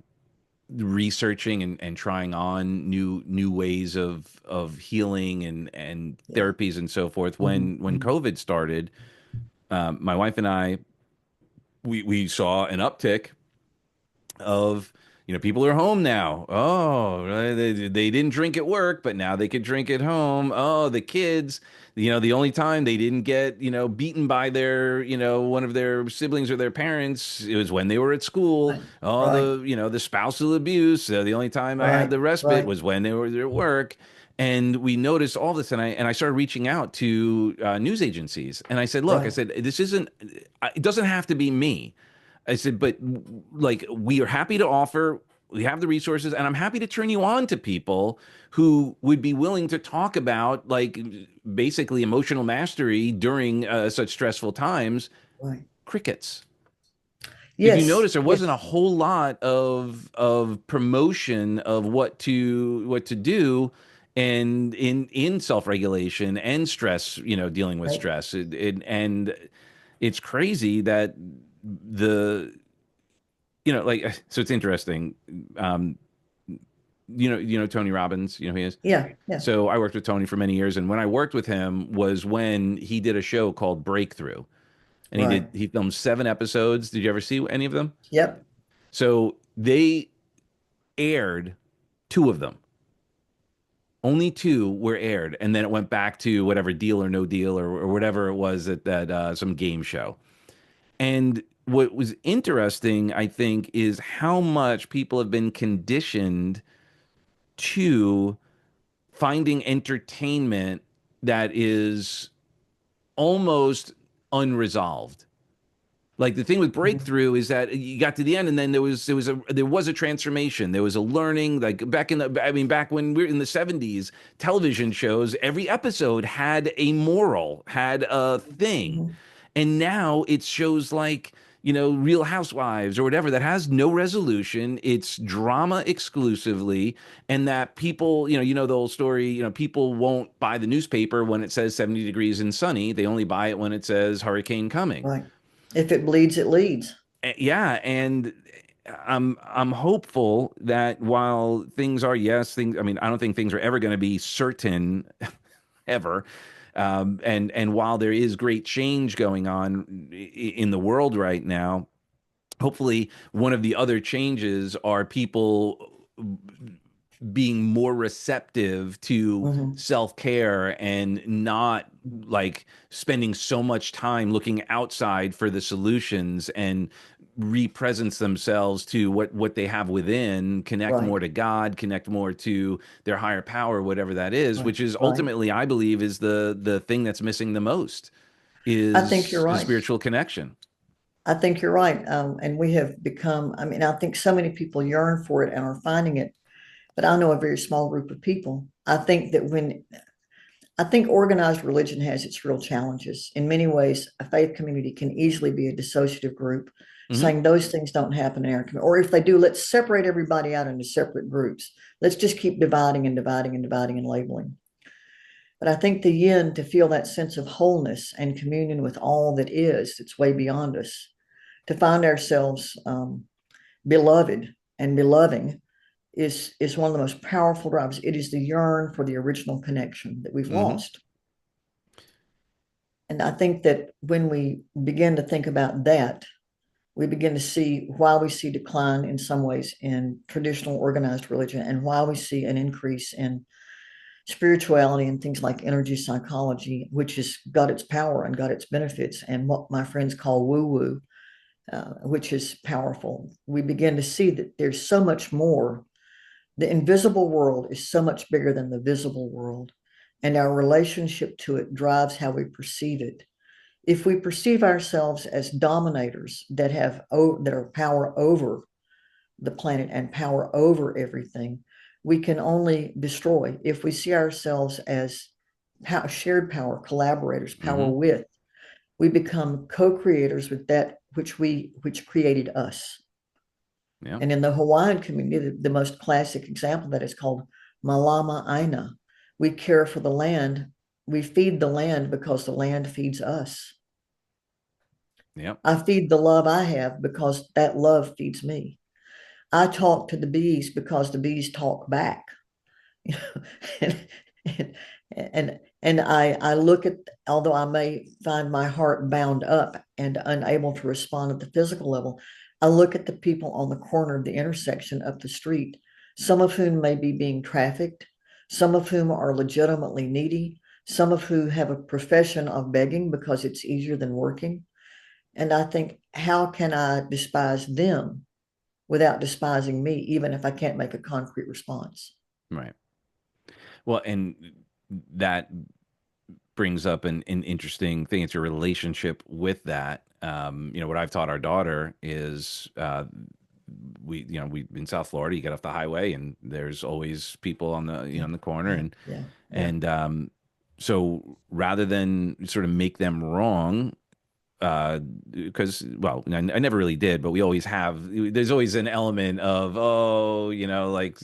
researching and trying on new ways of healing and Yeah. therapies and so forth. Mhm, When mhm. COVID started, my wife and I we saw an uptick of people are home now. Oh, right, they didn't drink at work, but now they could drink at home. Oh, the kids, the only time they didn't get beaten by their one of their siblings or their parents, it was when they were at school. Right, Oh, right, the spousal abuse, the only time I had right, the respite right, was when they were at work. And we noticed all this, and I started reaching out to news agencies, and I said, "Look, I right, said this isn't. It doesn't have to be me. I said, but like we are happy to offer. We have the resources, and I'm happy to turn you on to people who would be willing to talk about like basically emotional mastery during such stressful times. right. Crickets. If you Yes, notice, there wasn't a yes, whole lot of promotion of what to do and in self-regulation and stress, dealing with right. stress. And it's crazy that the like so it's interesting. Um, Tony Robbins, who he is. Yeah, yeah, So I worked with Tony for many years, and when I worked with him was when he did a show called Breakthrough, and right. he filmed 7 episodes. Did you ever see any of them? Yep. So they aired two of them. Only two were aired, and then it went back to whatever Deal or No Deal or whatever it was at that some game show. And what was interesting, I think, is how much people have been conditioned to finding entertainment that is almost unresolved. Like the thing with Mhm. Breakthrough is that you got to the end, and then there was a transformation. There was a learning. Like back when we were in the '70s, television shows every episode had a moral, had a thing, Mhm. and now it's shows like Real Housewives or whatever that has no resolution. It's drama exclusively, and that people, the whole story. People won't buy the newspaper when it says 70 degrees and sunny. They only buy it when it says hurricane coming. Right. If it bleeds, it leads. Yeah, and I'm hopeful that while things are, yes, things, I mean, I don't think things are ever going to be certain ever. And while there is great change going on in the world right now, hopefully one of the other changes are people being more receptive to Mhm. self-care and not like spending so much time looking outside for the solutions and represents themselves to what they have within, connect more Right, to God, connect more to their higher power, whatever that is, right, which is right. ultimately, I believe, is the thing that's missing the most I think you're is a right. spiritual connection. I think you're right. And we have become, I mean, I think so many people yearn for it and are finding it, but I know a very small group of people. I think organized religion has its real challenges. In many ways, a faith community can easily be a dissociative group, Hmm. saying those things don't happen in our community. Or if they do, let's separate everybody out into separate groups. Let's just keep dividing and dividing and dividing and labeling. But I think the yin, to feel that sense of wholeness and communion with all that is, that's way beyond us, to find ourselves beloved and beloving is one of the most powerful drivers. It is the yearn for the original connection that we've Hmm. lost. And I think that when we begin to think about that, we begin to see why we see decline in some ways in traditional organized religion and why we see an increase in spirituality and things like energy psychology, which has got its power and got its benefits, and what my friends call woo woo, which is powerful. We begin to see that there's so much more The invisible world is so much bigger than the visible world, and our relationship to it drives how we perceive it. If we perceive ourselves as dominators that are power over the planet and power over everything, we can only destroy. If we see ourselves as shared power, collaborators, power Mm-hmm. with, we become co-creators with that which created us. Yeah. And in the Hawaiian community, the most classic example of that is called Malama Aina. We care for the land. We feed the land because the land feeds us. Yeah. I feed the love I have because that love feeds me. I talk to the bees because the bees talk back. and, and, and I look at, although I may find my heart bound up and unable to respond at the physical level, I look at the people on the corner of the intersection up the street, some of whom may be being trafficked, some of whom are legitimately needy, some of whom have a profession of begging because it's easier than working. And I think, how can I despise them without despising me, even if I can't make a concrete response? Right. Well, and that brings up an interesting thing. It's your relationship with that. What I've taught our daughter is we in South Florida, you get off the highway and there's always people on the Yeah, on the corner yeah, and yeah, yeah. and so rather than sort of make them wrong, because well, I never really did, but we always have. There's always an element of like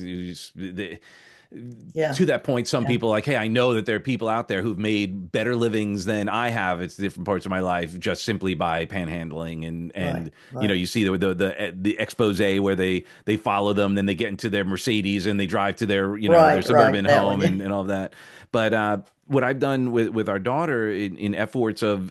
Yeah, to that point, some yeah, people like, hey, I know that there are people out there who've made better livings than I have. It's different parts of my life just simply by panhandling right, and right, you see the expose where they follow them, then they get into their Mercedes and they drive to their right, right. suburban That one, home yeah, and all of that. But what I've done with our daughter in efforts of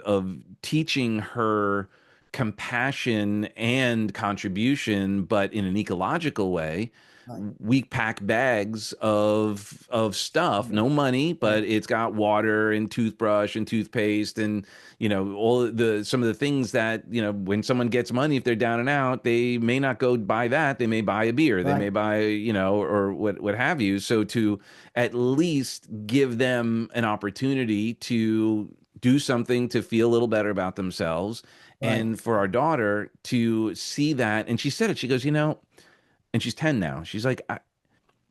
teaching her compassion and contribution, but in an ecological way, right, we pack bags of stuff, yeah, no money, right, but it's got water and toothbrush and toothpaste and all the some of the things that when someone gets money, if they're down and out, they may not go buy that. They may buy a beer, they right, may buy or what have you. So to at least give them an opportunity to do something to feel a little better about themselves. right. And for our daughter to see that, and she said it, she goes, and she's 10 now. She's like,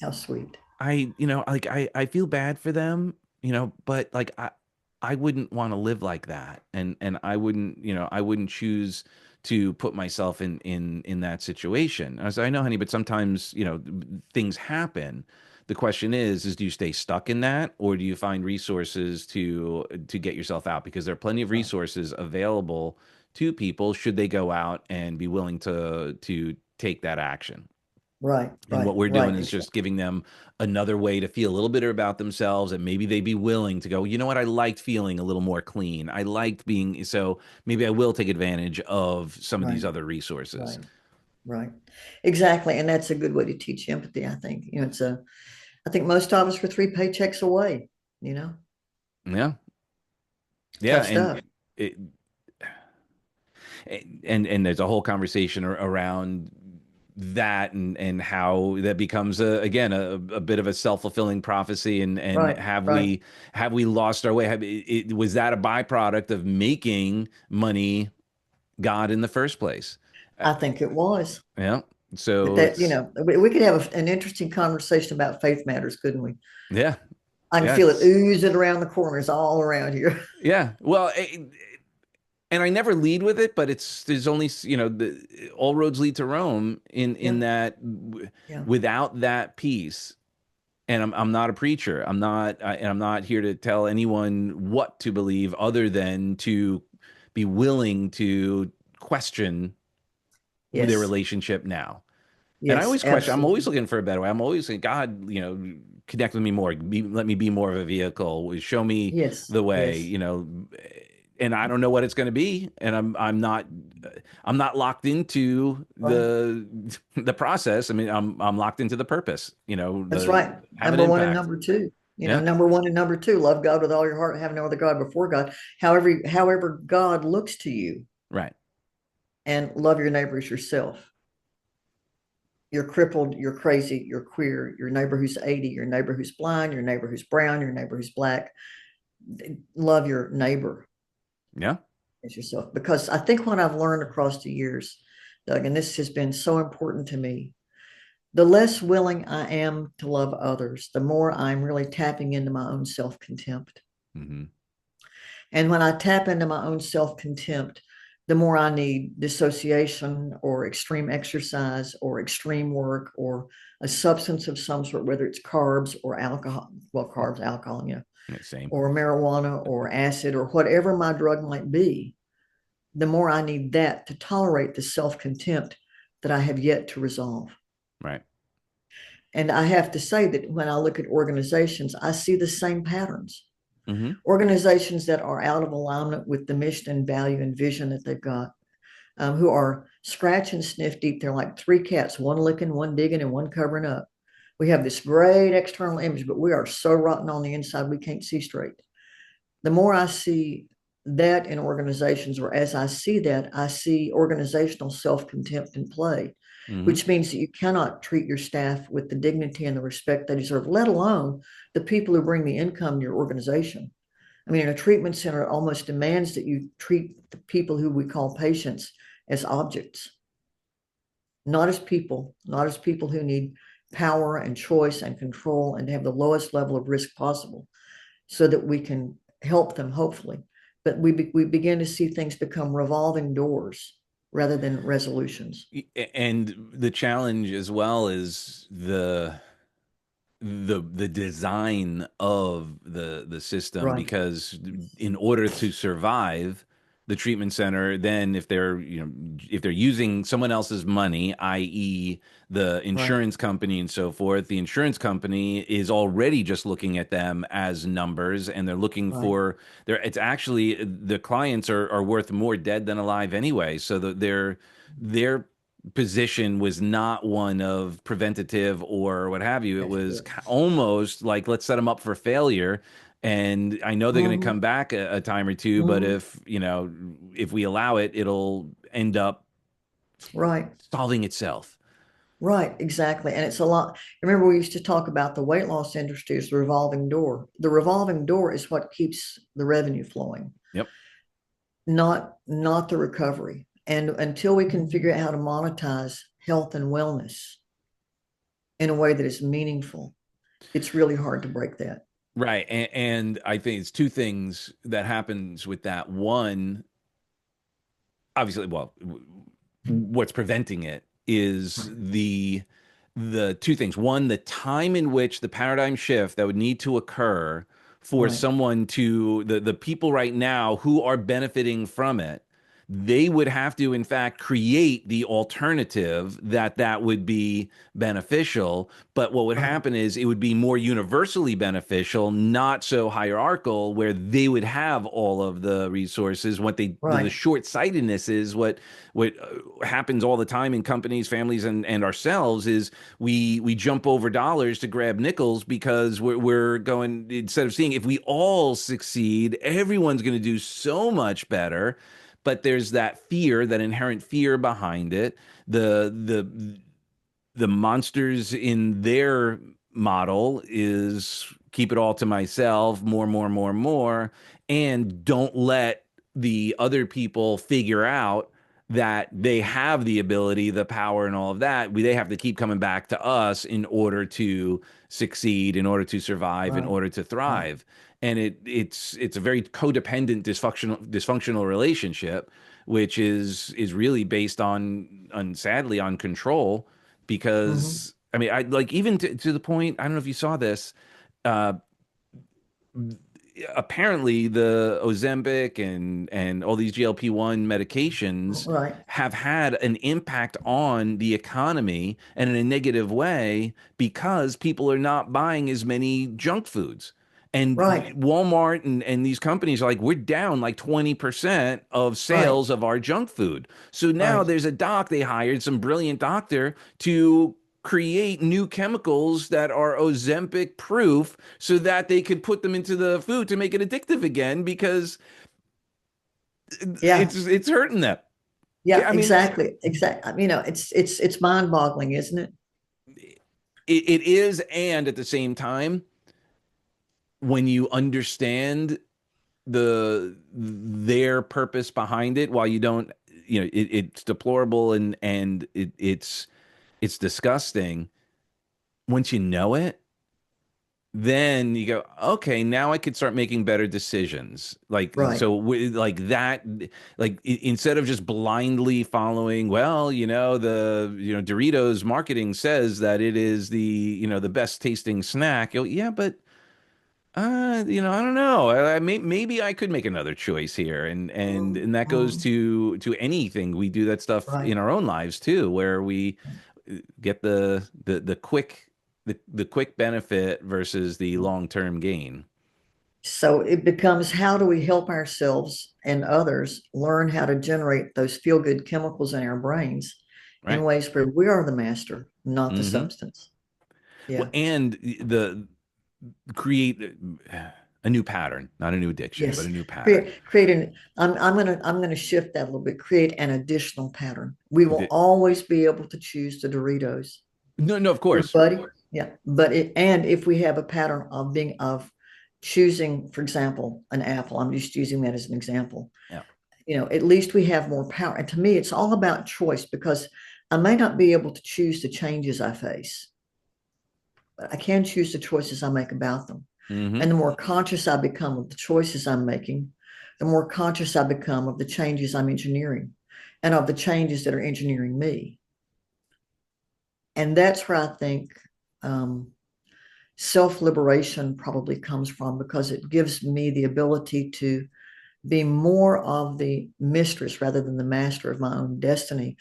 How sweet. I feel bad for them, but like I wouldn't want to live like that. And I wouldn't choose to put myself in that situation. I said, I know, honey, but sometimes, things happen. The question is do you stay stuck in that or do you find resources to get yourself out? Because there are plenty of Right, resources available to people should they go out and be willing to take that action. right, And right, what we're doing right. is just giving them another way to feel a little better about themselves. And maybe they'd be willing to go, you know what? I liked feeling a little more clean. I liked being, so maybe I will take advantage of some of these Right, other resources. right, right. Exactly. And that's a good way to teach empathy, I think. I think most of us were three paychecks away, you know, Yeah. Yeah. tough And stuff. it, and there's a whole conversation around that and how that becomes again a bit of a self-fulfilling prophecy and Right, right. have we lost our way was that a byproduct of making money God in the first place. Uh, I think it was. yeah. But So that, it's we could have an interesting conversation about faith matters, couldn't we? yeah, I can yeah, feel it it's oozing around the corners all around here. yeah. Well, and I never lead with it, but there's only all roads lead to Rome in Yeah, that yeah, without that piece. And I'm not a preacher. And I'm not here to tell anyone what to believe, other than to be willing to question their yes, relationship now. And I yes, always question. I'm always absolutely. looking for a better way. I'm always saying, God, connect with me more. Let me be more of a vehicle. Show me Yes, the way. yes, And I don't know what it's going to be. And I'm not locked into right. the process. I mean, I'm locked into the purpose. That's The right. have an Number one and impact. number two. Yeah. Number one and number two, love God with all your heart and have no other God before God. However God looks to you, Right. and love your neighbor as yourself. you're crippled, you're crazy, you're queer, your neighbor who's 80, your neighbor who's blind, your neighbor who's brown, your neighbor who's black. Love your neighbor Yeah. as yourself. Because I think what I've learned across the years, Doug, and this has been so important to me, the less willing I am to love others, the more I'm really tapping into my own self contempt. Hmm. And when I tap into my own self contempt, the more I need dissociation or extreme exercise or extreme work or a substance of some sort, whether it's carbs or alcohol, well, carbs, alcohol, Same. or marijuana or acid or whatever my drug might be, the more I need that to tolerate the self contempt that I have yet to resolve. Right. And I have to say that when I look at organizations, I see the same patterns. Hmm. Organizations that are out of alignment with the mission and value and vision that they've got, who are scratch and sniff deep. They're like three cats, one licking, one digging, and one covering up. We have this great external image, but we are so rotten on the inside, we can't see straight. The more I see that in organizations, or as I see that, I see organizational self contempt in play, Hmm. which means that you cannot treat your staff with the dignity and the respect they deserve, let alone the people who bring the income to your organization. I mean, in a treatment center, it almost demands that you treat the people who we call patients as objects, not as people, not as people who need power and choice and control and have the lowest level of risk possible so that we can help them, hopefully. But we begin to see things become revolving doors rather than resolutions. And the challenge as well is the design of the system, Right, because in order to survive, the treatment center, then if they're, if they're using someone else's money, i.e. the right, insurance company and so forth, the insurance company is already just looking at them as numbers, and they're looking right, for their, it's actually, the clients are worth more dead than alive anyway, so that their position was not one of preventative or what have you. It that's was correct. almost like, let's set them up for failure. And I know they're going to Mm-hmm, come back a time or two, but mm-hmm, if we allow it, it'll end up right, solving itself. right, exactly. And it's a lot. Remember, we used to talk about the weight loss industry as the revolving door. The revolving door is what keeps the revenue flowing, Yep. not the recovery. And until we can figure out how to monetize health and wellness in a way that is meaningful, it's really hard to break that. Right. And I think it's two things that happens with that. One, obviously, well, what's preventing it is Right. the two things. One, the time in which the paradigm shift that would need to occur for Right. someone to the people right now who are benefiting from it, they would have to in fact create the alternative that would be beneficial. But what would Right. happen is it would be more universally beneficial, not so hierarchical, where they would have all of the resources. What they the Right. short-sightedness is what happens all the time in companies, families, and ourselves, is we jump over dollars to grab nickels, because we're going, instead of seeing if we all succeed, everyone's going to do so much better. But there's that fear, that inherent fear behind it. The monsters in their model is keep it all to myself, more, more, more, more, and don't let the other people figure out that they have the ability, the power, and all of that. They have to keep coming back to us in order to succeed, in order to survive, in Right. order to Right. thrive. And it's a very codependent, dysfunctional relationship, which is really based on sadly on control. Mm-hmm. Because I mean, I like, even to the point, I don't know if you saw this. Uh, Apparently, the Ozempic and all these GLP-1 medications Right. have had an impact on the economy, and in a negative way, because people are not buying as many junk foods. And Right. Walmart and these companies are like, we're down like 20% of Right. sales of our junk food. So now Right. there's a doc, they hired some brilliant doctor to create new chemicals that are Ozempic proof, so that they could put them into the food to make it addictive again, because Yeah. it's hurting them. Yeah, I mean, exactly. Exactly. It's mind-boggling, isn't it? it is, and at the same time, when you understand their purpose behind it, while you don't, it's deplorable and it's disgusting. Once you know it, then you go, okay, now I could start making better decisions. Like, Right. so like that, like instead of just blindly following, well, Doritos marketing says that it is the best tasting snack. Yeah, but I don't know. Maybe I could make another choice here, and that goes Mhm. to anything. We do that stuff Right. in our own lives too, where we get the quick benefit versus the long-term gain. So it becomes, how do we help ourselves and others learn how to generate those feel good chemicals in our brains in Right? ways where we are the master, not the Hmm. substance? Well, Yeah. and the create a new pattern, not a new addiction, but Yes. a new pattern. Create an, I'm gonna shift that a little bit, create an additional pattern. We will always be able to choose the Doritos. No, no, of Your course. buddy, yeah. But and if we have a pattern of choosing, for example, an apple, I'm just using that as an example, Yeah. at least we have more power. And to me, it's all about choice, because I may not be able to choose the changes I face, but I can choose the choices I make about them. Hmm. And the more conscious I become of the choices I'm making, the more conscious I become of the changes I'm engineering and of the changes that are engineering me. And that's where I think um, self liberation probably comes from, because it gives me the ability to be more of the mistress rather than the master of my own destiny.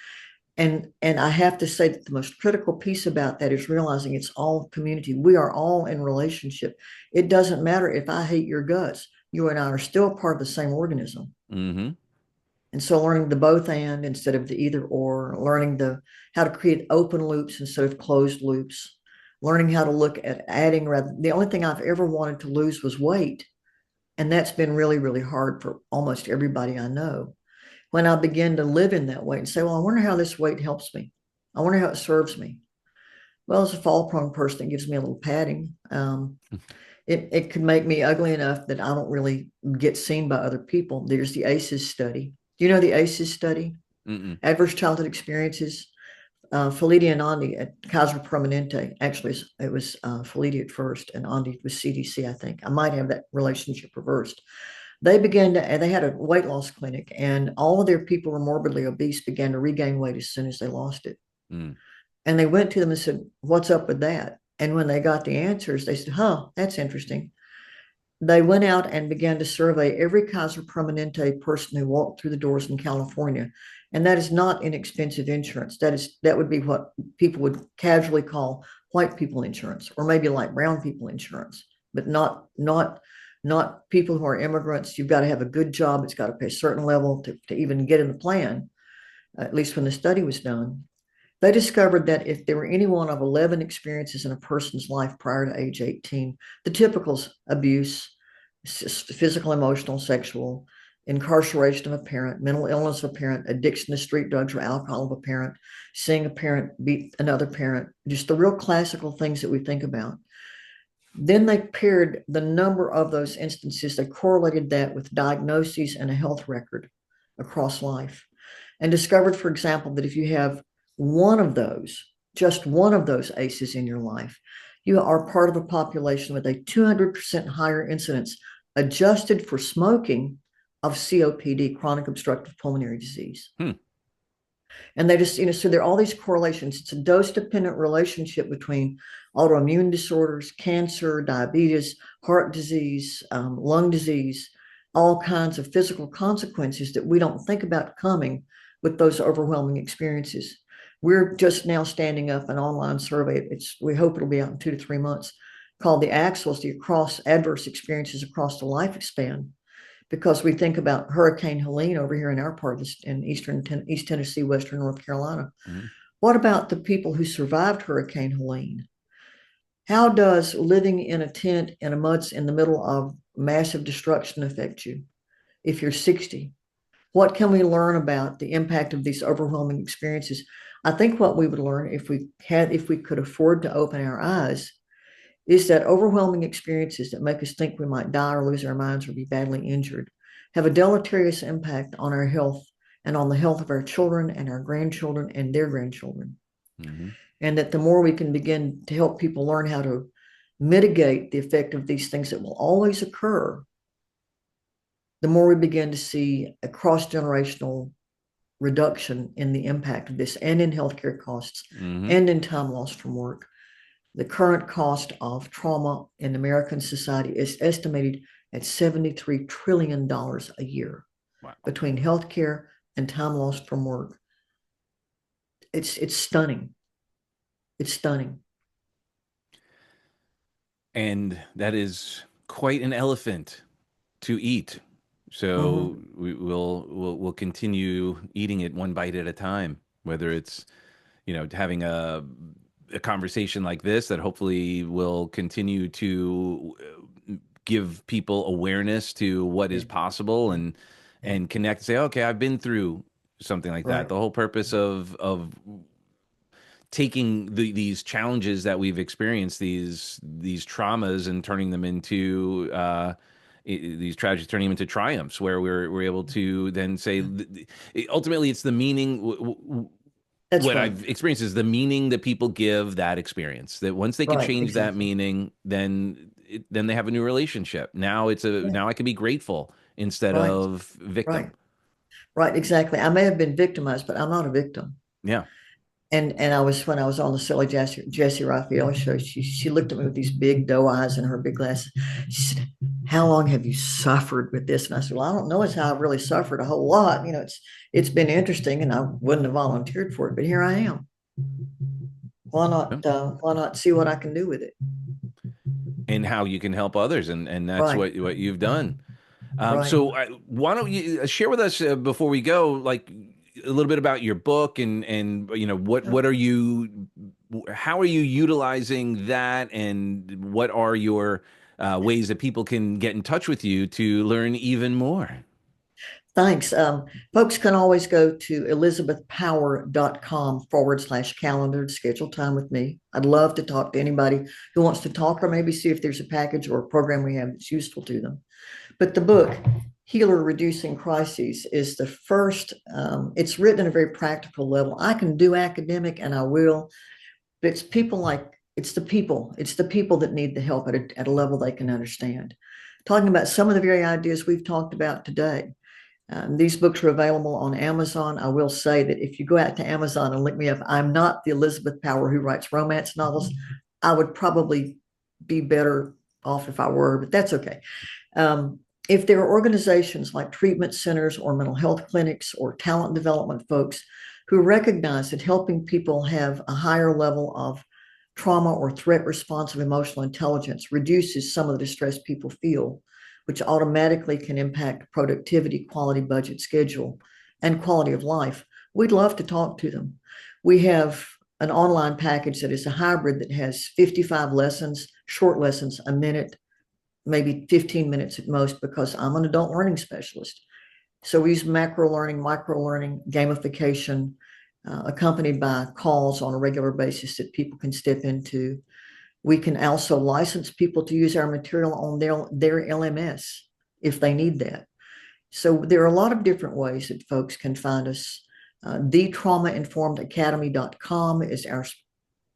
And I have to say that the most critical piece about that is realizing it's all community. We are all in relationship. It doesn't matter if I hate your guts. You and I are still part of the same organism. Hmm. And so learning the both and instead of the either or, learning the how to create open loops instead of closed loops, learning how to look at adding rather. The only thing I've ever wanted to lose was weight. And that's been really, really hard for almost everybody I know. When I begin to live in that way and say, well, I wonder how this weight helps me. I wonder how it serves me. Well, as a fall prone person, it gives me a little padding. It could make me ugly enough that I don't really get seen by other people. There's the ACEs study. Do you know the ACEs study? Mm-mm. Adverse childhood experiences. Felidia and Andy at Kaiser Permanente. Actually, it was Felidia at first, and Andy was CDC, I think. I might have that relationship reversed. They had a weight loss clinic, and all of their people who were morbidly obese began to regain weight as soon as they lost it. Mm. And they went to them and said, what's up with that? And when they got the answers, they said, huh, that's interesting. They went out and began to survey every Kaiser Permanente person who walked through the doors in California. And that is not inexpensive insurance. That would be what people would casually call white people insurance, or maybe like brown people insurance, but not people who are immigrants. You've got to have a good job. It's got to pay a certain level to even get in the plan, at least when the study was done. They discovered that if there were any one of 11 experiences in a person's life prior to age 18, the typicals: abuse, physical, emotional, sexual, incarceration of a parent, mental illness of a parent, addiction to street drugs or alcohol of a parent, seeing a parent beat another parent, just the real classical things that we think about. Then they paired the number of those instances, they correlated that with diagnoses and a health record across life, and discovered, for example, that if you have one of those, just one of those ACEs in your life, you are part of a population with a 200% higher incidence, adjusted for smoking, of COPD, chronic obstructive pulmonary disease. Hmm. And they just, so there are all these correlations. It's a dose dependent relationship between autoimmune disorders, cancer, diabetes, heart disease, lung disease, all kinds of physical consequences that we don't think about coming with those overwhelming experiences. We're just now standing up an online survey. We hope it'll be out in 2 to 3 months, called the AXLs, the across adverse experiences across the lifespan, because we think about Hurricane Helene over here in our part of this, in East Tennessee, Western North Carolina. Mm-hmm. What about the people who survived Hurricane Helene? How does living in a tent in the middle of massive destruction affect you if you're 60? What can we learn about the impact of these overwhelming experiences I think what we would learn if we could afford to open our eyes is that overwhelming experiences that make us think we might die or lose our minds or be badly injured have a deleterious impact on our health and on the health of our children and our grandchildren and their grandchildren. Hmm. And that the more we can begin to help people learn how to mitigate the effect of these things that will always occur, the more we begin to see a cross generational reduction in the impact of this and in healthcare costs Hmm. and in time lost from work. The current cost of trauma in American society is estimated at $73 trillion a year Wow. between healthcare and time lost from work. It's stunning. It's stunning. And that is quite an elephant to eat. So Mm-hmm. we'll continue eating it one bite at a time, whether it's, having a conversation like this that hopefully will continue to give people awareness to what Yeah, is possible, yeah, and connect, say, okay, I've been through something like that. right, The whole purpose of taking these challenges that we've experienced, these traumas, and turning them into these tragedies, turning them into triumphs, where we're able to then say, ultimately, it's the meaning. that's What right, I've experienced is the meaning that people give that experience. That once they could right, change that exactly. meaning, then they have a new relationship. Yeah, Now I can be grateful instead right, of victim. right, right, exactly. I may have been victimized, but I'm not a victim. Yeah. And I was when I was on the silly Jesse Raphael show, she looked at me with these big doe eyes and her big glasses. She said, "How long have you suffered with this?" And I said, "Well, I don't know as how I've really suffered a whole lot. It's been interesting, and I wouldn't have volunteered for it, but here I am. Yeah. Why not see what I can do with it?" And how you can help others, and that's Right, what you've done. right. So why don't you share with us, before we go, like a little bit about your book, and what are you, how are you utilizing that, and what are your ways that people can get in touch with you to learn even more? Thanks. Folks can always go to elizabethpower.com/calendar to schedule time with me. I'd love to talk to anybody who wants to talk or maybe see if there's a package or a program we have that's useful to them. But the book, Healer Reducing Crises, is the first. It's written at a very practical level. I can do academic and I will, but it's the people that need the help at a level they can understand. Talking about some of the very ideas we've talked about today. These books are available on Amazon. I will say that if you go out to Amazon and look me up, I'm not the Elizabeth Power who writes romance novels. I would probably be better off if I were, but that's okay. Um, if there are organizations like treatment centers or mental health clinics or talent development folks who recognize that helping people have a higher level of trauma or threat responsive emotional intelligence reduces some of the distress people feel, which automatically can impact productivity, quality, budget, schedule, and quality of life, we'd love to talk to them. We have an online package that is a hybrid that has 55 lessons, short lessons, a minute, maybe 15 minutes at most, because I'm an adult learning specialist. So we use macro learning, micro learning, gamification, accompanied by calls on a regular basis that people can step into. We can also license people to use our material on their LMS if they need that. So there are a lot of different ways that folks can find us. TheTraumaInformedAcademy.com is our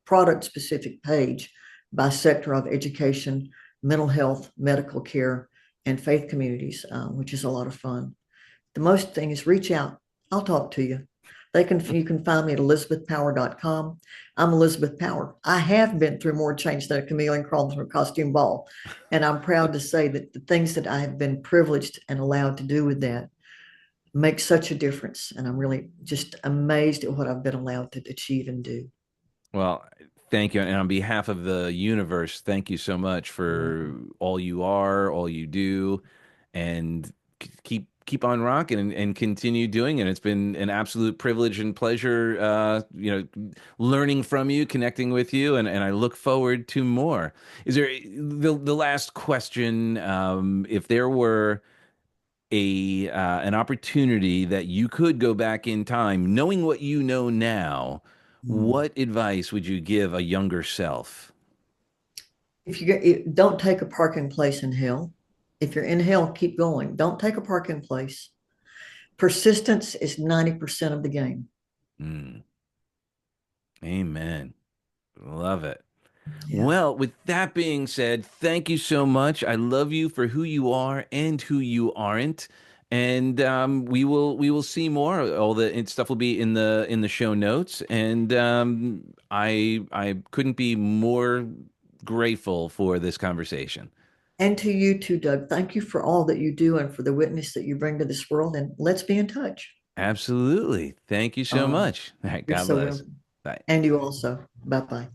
product specific page by sector of education, mental health, medical care, and faith communities, which is a lot of fun. The most thing is reach out. I'll talk to you. You can find me at elizabethpower.com. I'm Elizabeth Power. I have been through more change than a chameleon crawled through a costume ball. And I'm proud to say that the things that I have been privileged and allowed to do with that make such a difference. And I'm really just amazed at what I've been allowed to achieve and do. Well, thank you. And on behalf of the universe, thank you so much You're for welcome. all you are, all you do, and keep on rocking, and continue doing it. It's been an absolute privilege and pleasure, learning from you, connecting with you, and I look forward to more. Is there the last question? If there were an opportunity that you could go back in time, knowing what you know now, Mm. What advice would you give a younger self? If you don't take a parking place in hell. If you're in hell, keep going. Don't take a parking place. Persistence is 90% of the game. Mm, amen. Love it. Yeah. Well, with that being said, thank you so much. I love you for who you are and who you aren't. And we will see more. All the stuff will be in the show notes. And I couldn't be more grateful for this conversation. And to you too, Doug. Thank you for all that you do and for the witness that you bring to this world. And let's be in touch. Absolutely. Thank you so All right. much. All right, You're God so bless. welcome. Bye. And you also. Bye bye.